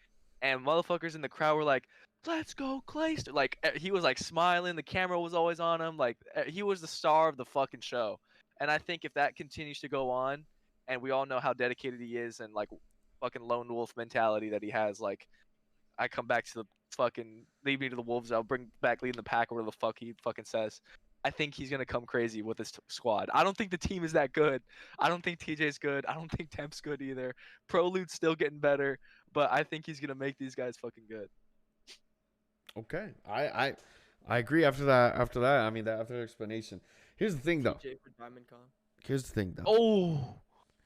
And motherfuckers in the crowd were like, "Let's go, Clayster!" Like he was like smiling. The camera was always on him. Like he was the star of the fucking show. And I think if that continues to go on, and we all know how dedicated he is, and like fucking lone wolf mentality that he has, like I come back to the fucking lead me to the wolves. I'll bring back leading the pack, or whatever the fuck he fucking says. I think he's gonna come crazy with this squad. I don't think the team is that good. I don't think TJ's good. I don't think Temp's good either. Prolude's still getting better, but I think he's gonna make these guys fucking good. Okay. I agree after that. After the explanation. Here's the thing, though. TJ for Diamond Con. Here's the thing, though.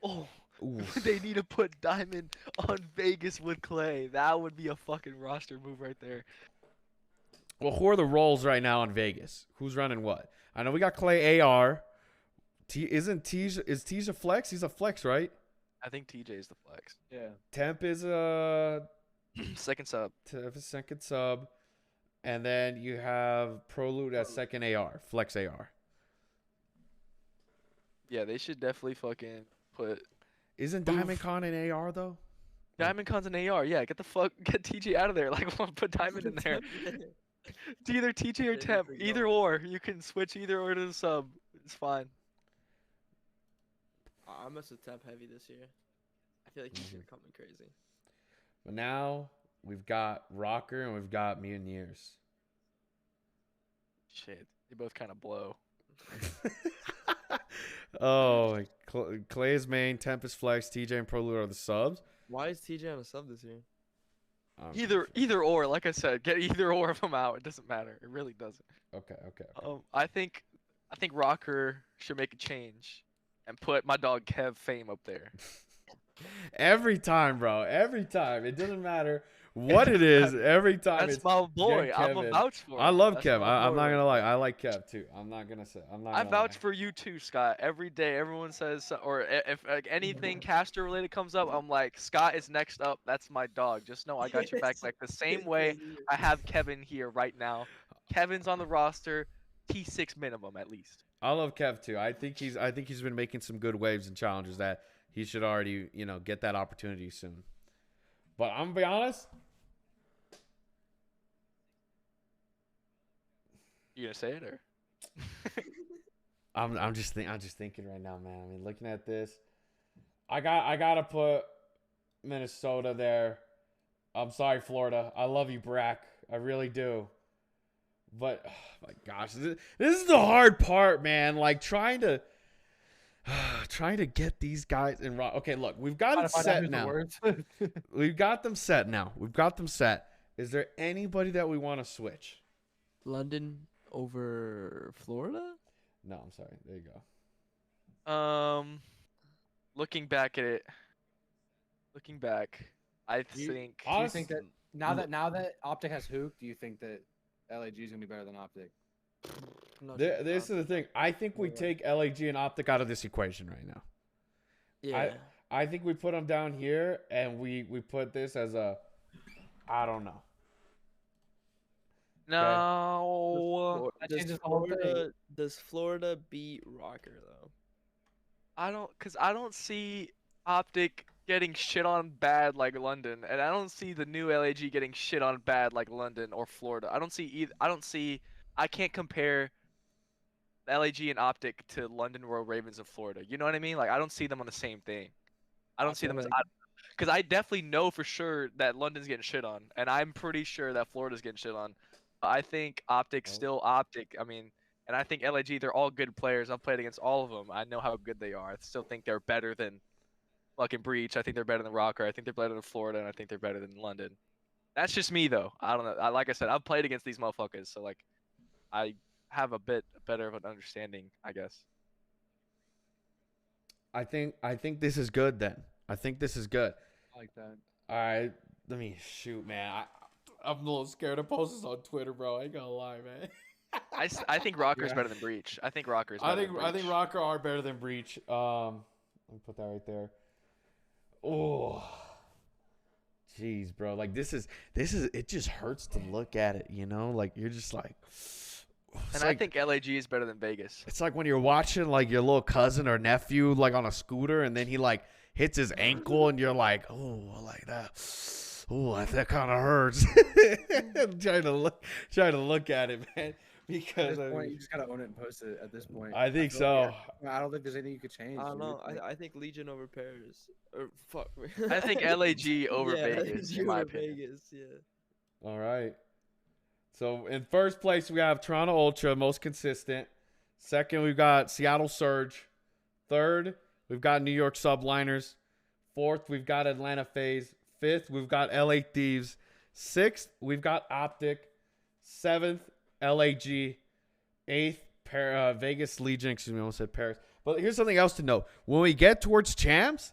Oh, Ooh. they need to put Diamond on Vegas with Clay. That would be a fucking roster move right there. Well, who are the roles right now in Vegas? Who's running what? I know we got Clay AR. Is Tij a flex? He's a flex, right? I think TJ's the flex. Yeah. Temp is a Second sub. second sub. And then you have Prolude as second AR, flex AR. Yeah, they should definitely fucking put Isn't Diamond Con an AR, though? Diamond Con's an AR. Yeah, get TJ out of there. Like, put Diamond in there. It's either TJ or There Temp. we go. Either or. You can switch either or to the sub. It's fine. I'm a Temp heavy this year. I feel like he's gonna come in crazy. But now we've got Rocker and we've got Mutineers. Shit. They both kind of blow. Oh, Clay's main, Tempest flex, TJ and Prolude are the subs. Why is TJ on a sub this year? Either or, like I said, get either or of them out. It doesn't matter. It really doesn't. Okay. I think Rocker should make a change and put my dog Kev Fame up there. Every time, bro. Every time. It doesn't matter what it is. Every time. That's it's my boy. get I'm a Kevin. vouch for him. I love That's Kev. my I'm boy not right gonna lie. there. I like Kev too. I'm not gonna say. I'm not. I Gonna vouch lie. for you too, Scott. Every day, everyone says, or if like anything caster related comes up, I'm like, Scott is next up. That's my dog. Just know I got your back, like the same way I have Kevin here right now. Kevin's on the roster, T6 minimum at least. I love Kev too. I think he's been making some good waves and challenges that he should already get that opportunity soon. But I'm gonna be honest. You gonna say it or? I'm just thinking right now, man. I mean, looking at this, I gotta put Minnesota there. I'm sorry, Florida. I love you, Brack. I really do. But oh my gosh, this is the hard part, man. Like trying to get these guys in. Okay, look, we've got it set now. We've got them set now. We've got them set. Is there anybody that we want to switch? London over Florida? No, I'm sorry. There you go. Looking back at it, I think. Do you think that now that Optic has Hook, do you think that LAG is gonna be better than Optic? This is the thing. I think we take LAG and Optic out of this equation right now. Yeah. I think we put them down here, and we put this as a, I don't know. No. Does Florida beat Rocker though? I don't see Optic getting shit on bad like London, and I don't see the new LAG getting shit on bad like London or Florida. I don't see either. I can't compare LAG and Optic to London Royal Ravens of Florida. You know what I mean? Like I don't see them on the same thing. I don't see them as because I definitely know for sure that London's getting shit on, and I'm pretty sure that Florida's getting shit on. I think Optic's still Optic. I mean, and I think LAG, they're all good players. I've played against all of them. I know how good they are. I still think they're better than fucking Breach. I think they're better than Rocker. I think they're better than Florida, and I think they're better than London. That's just me though. I don't know. Like I said, I've played against these motherfuckers, so like, I have a bit better of an understanding, I guess. I think this is good then. I think this is good. I like that. All right, let me shoot, man. I'm a little scared to post this on Twitter, bro. I ain't gonna lie, man. I think Rocker's better than Breach. I think Rocker's better than Breach. I think Rocker are better than Breach. Let me put that right there. Oh, jeez, bro. Like this is it just hurts to look at it, Like you're just like. And I think LAG is better than Vegas. It's like when you're watching like your little cousin or nephew like on a scooter, and then he like hits his ankle, and you're like, oh, I like that. Oh, that kind of hurts. I'm trying to look at it, man. Because at this point, you just gotta own it and post it. At this point, I think so. I don't think there's anything you could change. I don't know. I think Legion over Paris. Or fuck. I think LAG over Vegas. In my opinion. Vegas, yeah. All right. So in first place we have Toronto Ultra, most consistent. Second we've got Seattle Surge. Third we've got New York Subliners. Fourth we've got Atlanta FaZe. Fifth we've got LA Thieves. Sixth we've got Optic. Seventh LAG. Eighth Vegas Legion. Excuse me, I almost said Paris. But here's something else to know. When we get towards champs,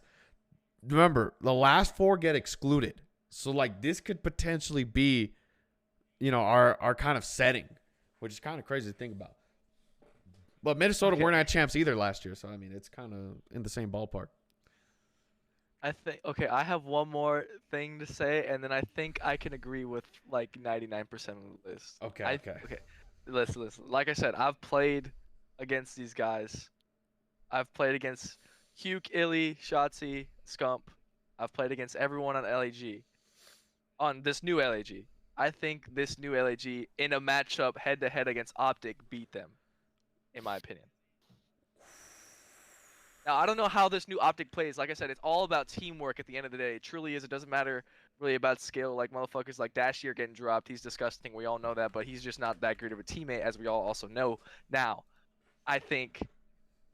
remember the last four get excluded. So like this could potentially be our kind of setting, which is kind of crazy to think about. But Minnesota weren't at champs either last year, so I mean it's kind of in the same ballpark. I have one more thing to say, and then I think I can agree with like 99% of the list. Okay. Listen. Like I said, I've played against these guys. I've played against Huke, Illy, Shotzi, Scump. I've played against everyone on LAG. On this new LAG. I think this new LAG in a matchup head-to-head against Optic beat them, in my opinion. Now, I don't know how this new Optic plays. Like I said, it's all about teamwork at the end of the day. It truly is. It doesn't matter really about skill. Like, motherfuckers like Dashier getting dropped. He's disgusting. We all know that, but he's just not that great of a teammate, as we all also know. Now, I think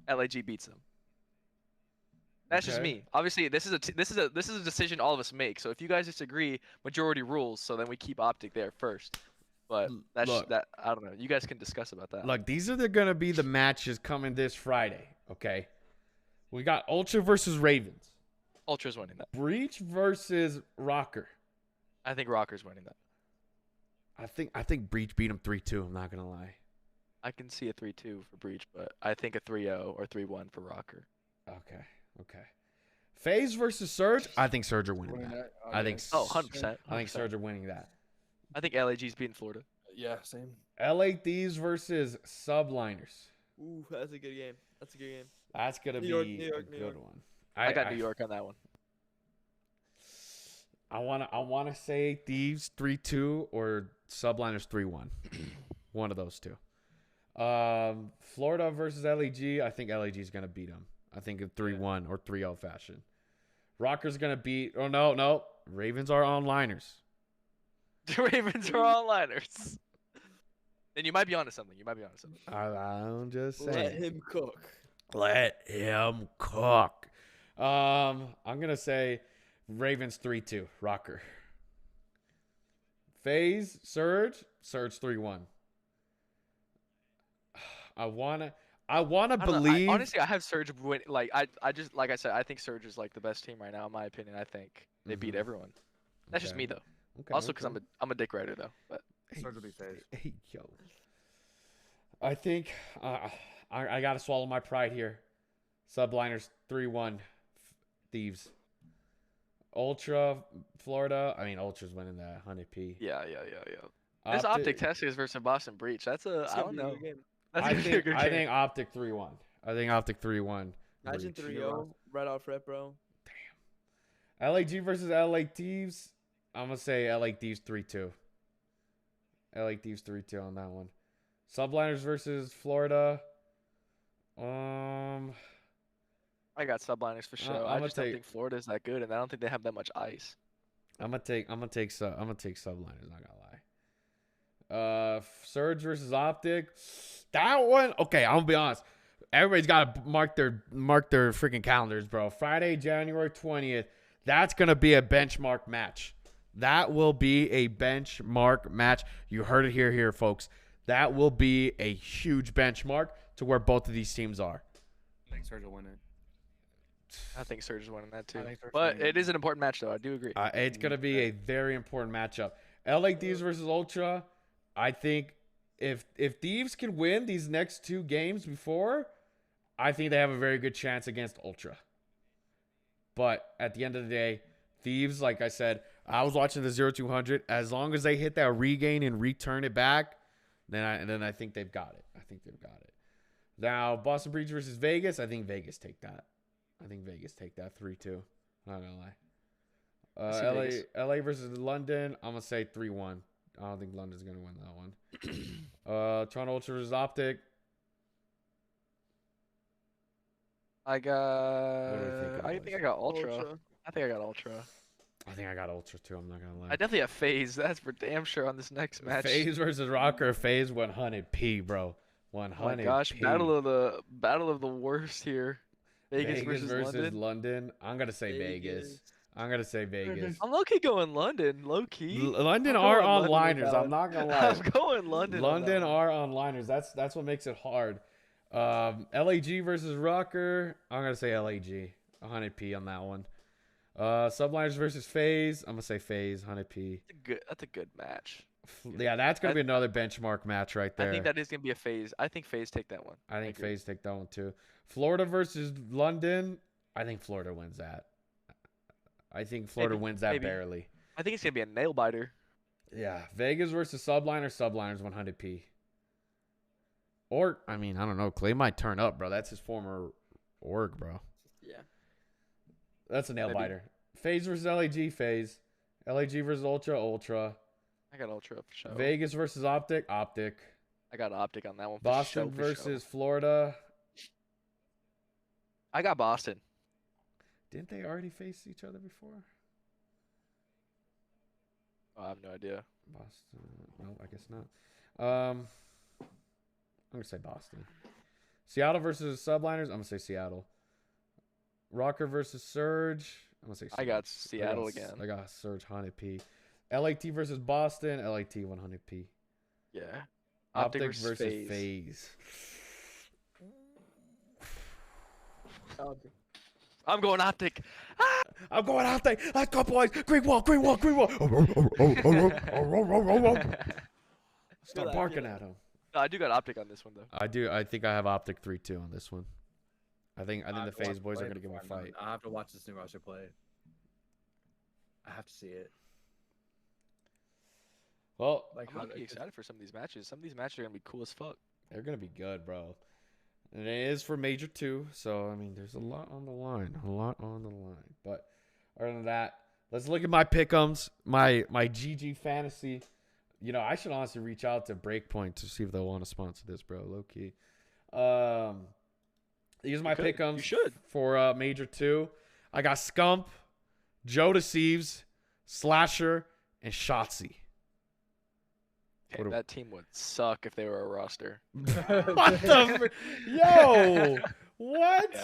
LAG beats them. That's just Okay. me. Obviously, this is a decision all of us make. So if you guys disagree, majority rules. So then we keep Optic there first. But that's Look. that. I don't know. You guys can discuss about that. Look, these are gonna be the matches coming this Friday. Okay, we got Ultra versus Ravens, Ultra's winning that. Breach versus Rocker. I think Rocker's winning that. I think Breach beat him 3-2. I'm not gonna lie. I can see a 3-2 for Breach, but I think a 3-0 or 3-1 for Rocker. Okay. FaZe versus Surge. I think Surge are winning Winning that. that? I think. Oh, 100%. I think Surge are winning that. I think LAG's beating Florida. Yeah, same. LA Thieves versus Subliners. Ooh, that's a good game. That's a good game. That's gonna New be York, New York, a New good York. one. I got New York on that one. I wanna say Thieves 3-2 or Subliners 3-1. One of those two. Florida versus LAG. I think LAG is gonna beat them. I think in 3-1 or 3-0 fashion. Rocker's gonna beat. Oh no. Ravens are onliners. The Ravens are all liners. Then you might be onto something. I'm just saying. Let him cook. Let him cook. I'm gonna say Ravens 3-2. Rocker. FaZe Surge 3-1. I wanna I don't know, believe. honestly, I have Surge win. Like I just like I said, I think Surge is like the best team right now in my opinion. I think they beat everyone. That's just Okay. me though. Okay, Also because okay. I'm a dick rider though. But Surge will be FaZe. Hey, yo. I think I got to swallow my pride here. Subliners 3-1 Thieves. Ultra Florida. I mean, Ultra's winning that 100p. yeah. This Optic test is versus Boston Breach. That's a It's I gonna don't be a know. good game. That's I gonna be a think good I game. think Optic 3-1. I think Optic 3-1. Imagine Breach. 3-0 right off rip, bro. LAG versus LA Thieves. I'm gonna say LA Thieves 3-2. LA Thieves 3-2 on that one. Subliners versus Florida. I got Subliners for sure. I'ma I just don't take- think Florida's that good, and I don't think they have that much ice. I'm gonna take Subliners. Not gonna lie. Surge versus Optic. That one. Okay, I'm gonna be honest. Everybody's got to mark their freaking calendars, bro. Friday, January 20th. That's gonna be a benchmark match. That will be a benchmark match. You heard it here, folks. That will be a huge benchmark to where both of these teams are. I think Surge will win it. I think Surge is winning that too. I think Surge But winning it is an important match though. I do agree. It's gonna be a very important matchup. LA Thieves versus Ultra. I think if Thieves can win these next two games before, I think they have a very good chance against Ultra. But at the end of the day, Thieves, like I said, I was watching the 0-200. As long as they hit that regain and return it back, then I think they've got it. Now, Boston Breach versus Vegas. I think Vegas take that. 3-2. Not gonna lie. see Vegas. LA versus London. I'm gonna say 3-1. I don't think London's gonna win that one. Toronto Ultra versus Optic. I got. What do we think of I those? think I got Ultra. I think I got Ultra. I think I got Ultra too. I'm not gonna lie. I definitely have FaZe. That's for damn sure on this next match. FaZe versus Rocker. FaZe 100p, bro. 100p. Oh my gosh, battle of the worst here. Vegas versus London. I'm gonna say Vegas. I'm gonna say Vegas. I'm low key going London. Low key. London I'm are going London with onliners. that I'm one. not gonna lie. I'm going London. on that London one. are onliners. That's what makes it hard. LAG versus Rocker. I'm gonna say LAG. 100p on that one. Subliners versus FaZe. I'm gonna say FaZe. 100p. That's a good match. Yeah, that's gonna be another benchmark match right there. I think that is gonna be a FaZe. I think FaZe take that one. I think agree. FaZe take that one too. Florida versus London. I think Florida wins that. I think Florida wins that maybe. barely. I think it's gonna be a nail biter. Yeah, Vegas versus Subliners. Subliners 100p. Or I mean, I don't know. Clay might turn up, bro. That's his former org, bro. Yeah. That's a nail Maybe. biter. FaZe versus LAG. FaZe. LAG versus Ultra. I got Ultra for sure. Vegas versus Optic. Optic. I got Optic on that one. For Boston sure, for sure. versus Florida. I got Boston. Didn't they already face each other before? Oh, I have no idea. Boston. No, I guess not. I'm gonna say Boston. Seattle versus Subliners. I'm gonna say Seattle. Rocker versus Surge. I'm gonna say Surge. I got Seattle again. I got Surge 100p. LAT versus Boston. LAT 100p. Yeah. Optic versus FaZe. I'm going Optic. I'm going Optic. Let's go, boys. Green wall. Start barking at him. No, I do got Optic on this one though. I do. I think I have Optic 3-2 on this one. I think the FaZe boys are gonna give me a fight. I have to watch this new roster play. I have to see it. Well, I'm really excited for some of these matches. Some of these matches are gonna be cool as fuck. they're gonna be good, bro. And it is for Major 2, so I mean, there's a lot on the line. But other than that, let's look at my pick'ems, my GG fantasy. You know, I should honestly reach out to Breakpoint to see if they'll want to sponsor this, bro. Low key. These are my pick'ems. You should. For Major 2. I got Scump, Joe Deceives, Slasher, and Shotzi. Okay, that team would suck if they were a roster. What the Yo! What?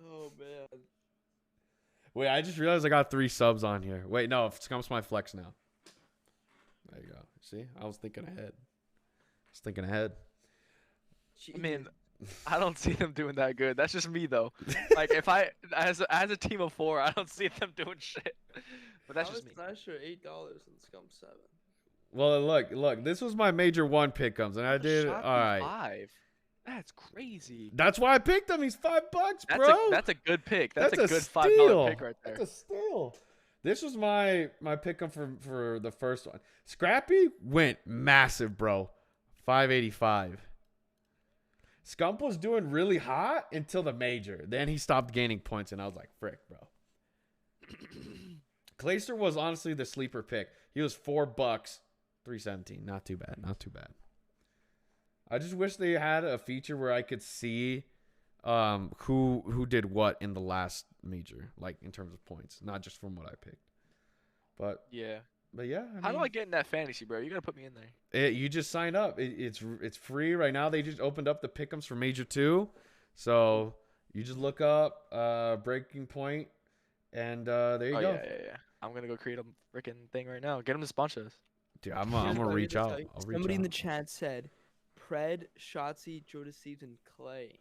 Oh man. Wait, I just realized I got 3 subs on here. Wait, no, Scump's my flex now. There you go. See? I was thinking ahead. I mean, I don't see them doing that good. That's just me though. Like if I as a team of 4, I don't see them doing shit. But that's just me. Slasher $8 and Scum 7. Well, look. This was my Major 1 pick'ems, and I did all right. 5. That's crazy. That's why I picked him. He's $5, bro. That's a good pick. That's a good steal. $5 pick right there. That's a steal. This was my pick'em for the first one. Scrappy went massive, bro. 585. Scump was doing really hot until the Major. Then he stopped gaining points, and I was like, frick, bro. Clayster was honestly the sleeper pick. He was $4, 317. Not too bad. I just wish they had a feature where I could see who did what in the last Major, like in terms of points, not just from what I picked. But yeah. How do I get in that fantasy, bro? You gotta put me in there. You just sign up. It's free right now. They just opened up the pick'ems for Major 2, so you just look up Breaking Point, and there you go. Yeah. I'm gonna go create a freaking thing right now. Get them to sponsor us. Dude, I'm gonna reach out. Somebody in the chat said, "Pred, Shotzi, Joe Deceives, and Clay."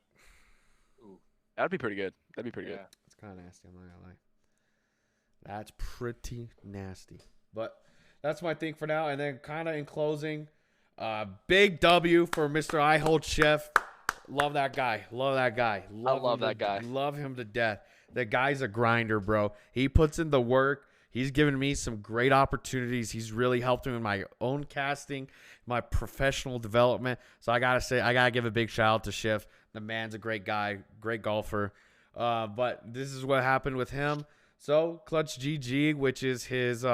Ooh, that'd be pretty good. That'd be pretty good. It's kind of nasty. I'm not gonna lie. That's pretty nasty. But that's my thing for now. And then kind of in closing, big W for Mr. I Hold Chef. Love that guy. I love that guy. Love him to death. The guy's a grinder, bro. He puts in the work. He's given me some great opportunities. He's really helped me in my own casting, my professional development. So I got to give a big shout out to Chef. The man's a great guy, great golfer. But this is what happened with him. So Clutch GG, which is his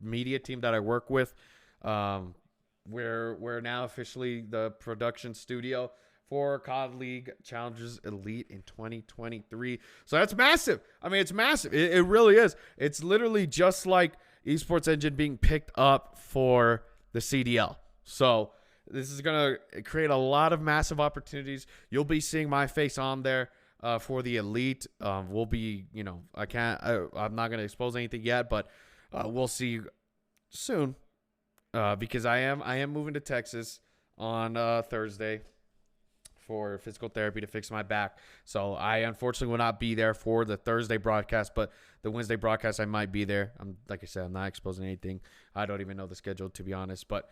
media team that I work with, we're now officially the production studio for COD League Challengers Elite in 2023. So that's massive. I mean, it's massive. It really is. It's literally just like Esports Engine being picked up for the CDL. So this is going to create a lot of massive opportunities. You'll be seeing my face on there for the Elite. We'll be, I'm not going to expose anything yet, but we'll see soon because I am moving to Texas on Thursday for physical therapy to fix my back. So I unfortunately will not be there for the Thursday broadcast, but the Wednesday broadcast I might be there. Like I said, I'm not exposing anything. I don't even know the schedule, to be honest. But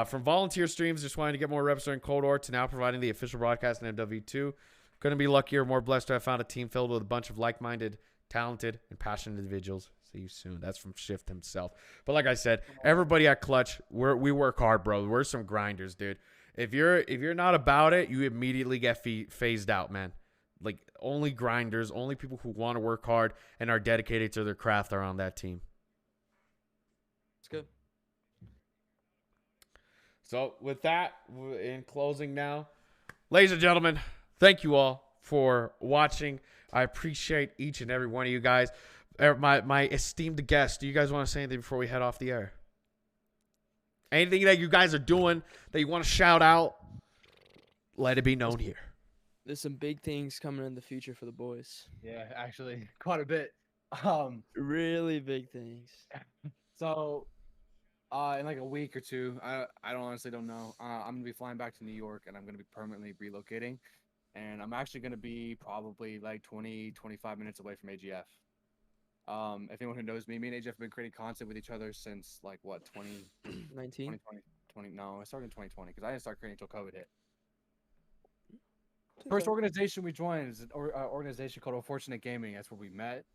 from volunteer streams, just wanting to get more reps during Cold War, to now providing the official broadcast in MW2. Couldn't be luckier, more blessed to have found a team filled with a bunch of like-minded, talented, and passionate individuals. See you soon. That's from Shift himself. But like I said, everybody at Clutch, we work hard, bro. We're some grinders, dude. If you're not about it, you immediately get phased out, man. Like, only grinders, only people who want to work hard and are dedicated to their craft are on that team. It's good. So with that, in closing now, ladies and gentlemen, thank you all for watching. I appreciate each and every one of you guys. My esteemed guests, do you guys want to say anything before we head off the air? Anything that you guys are doing that you want to shout out, let it be known here. There's some big things coming in the future for the boys. Yeah, actually, quite a bit. Really big things. So, in like a week or two, I don't honestly don't know. I'm gonna be flying back to New York, and I'm gonna be permanently relocating, and I'm actually gonna be probably like 20-25 minutes away from AGF. If anyone who knows me, me and AGF have been creating content with each other since like what 19. 2020. No, I started in 2020 because I didn't start creating until COVID hit. First organization we joined is an organization called Unfortunate Gaming. That's where we met.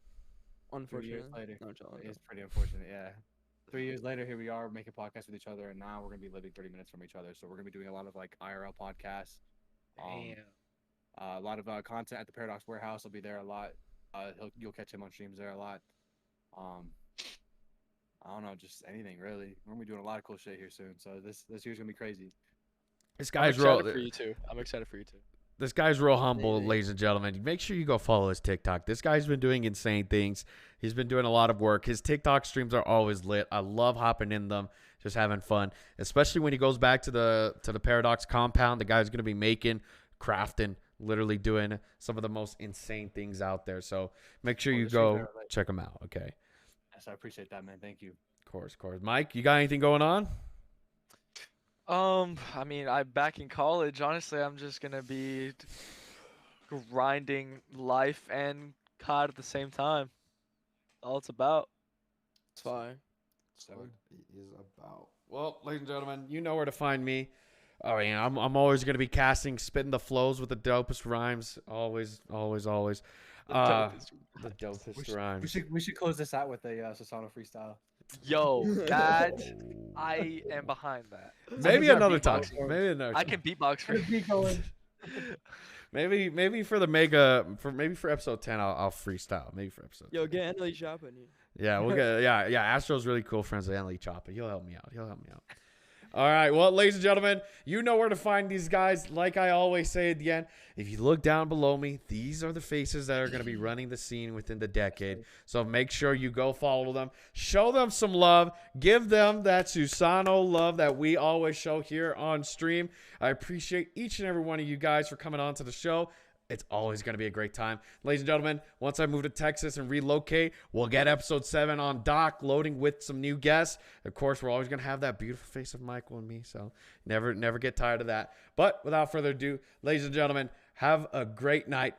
3 years Unfortunately. later, No, John, it's pretty unfortunate. Yeah, 3 years later, here we are making podcasts with each other, and now we're gonna be living 30 minutes from each other. So we're gonna be doing a lot of like IRL podcasts. A lot of content at the Paradox Warehouse. I'll be there a lot. You'll catch him on streams there a lot. I don't know, just anything really. We're gonna be doing a lot of cool shit here soon. So this year's gonna be crazy. This I'm guy's excited real. for you too. I'm excited for you too. This guy's real humble, Maybe. ladies and gentlemen. Make sure you go follow his TikTok. This guy's been doing insane things. He's been doing a lot of work. His TikTok streams are always lit. I love hopping in them, just having fun. Especially when he goes back to the Paradox compound. The guy's gonna be making, crafting, literally doing some of the most insane things out there. So make sure Oh, you the streams go are lit. check him out. Okay. Yes, I appreciate that, man. Thank you. Of course. Mike, you got anything going on? I mean, I'm back in college. Honestly, I'm just gonna be grinding life and COD at the same time. All it's about. It's fine. That's what it is about. Well, ladies and gentlemen, you know where to find me. Oh yeah, I'm always gonna be spitting the flows with the dopest rhymes. Always. The dopest rhymes. We should close this out with a Sasano freestyle. Yo, that I am behind that. Maybe Someone's another got time. beatbox for us. Maybe another I time. can beatbox for you. Keep going. Maybe for the mega for episode 10 I'll freestyle. Maybe for episode. Yo, 10. get Emily shopping you. Yeah, we'll get yeah. Astro's really cool friends with Anthony Choppa. He'll help me out. All right, well, ladies and gentlemen, you know where to find these guys. Like I always say at the end, if you look down below me, these are the faces that are going to be running the scene within the decade. So make sure you go follow them. Show them some love. Give them that Susano love that we always show here on stream. I appreciate each and every one of you guys for coming on to the show. It's always going to be a great time. Ladies and gentlemen, once I move to Texas and relocate, we'll get episode 7 on dock, loading with some new guests. Of course, we're always going to have that beautiful face of Michael and me, so never get tired of that. But without further ado, ladies and gentlemen, have a great night.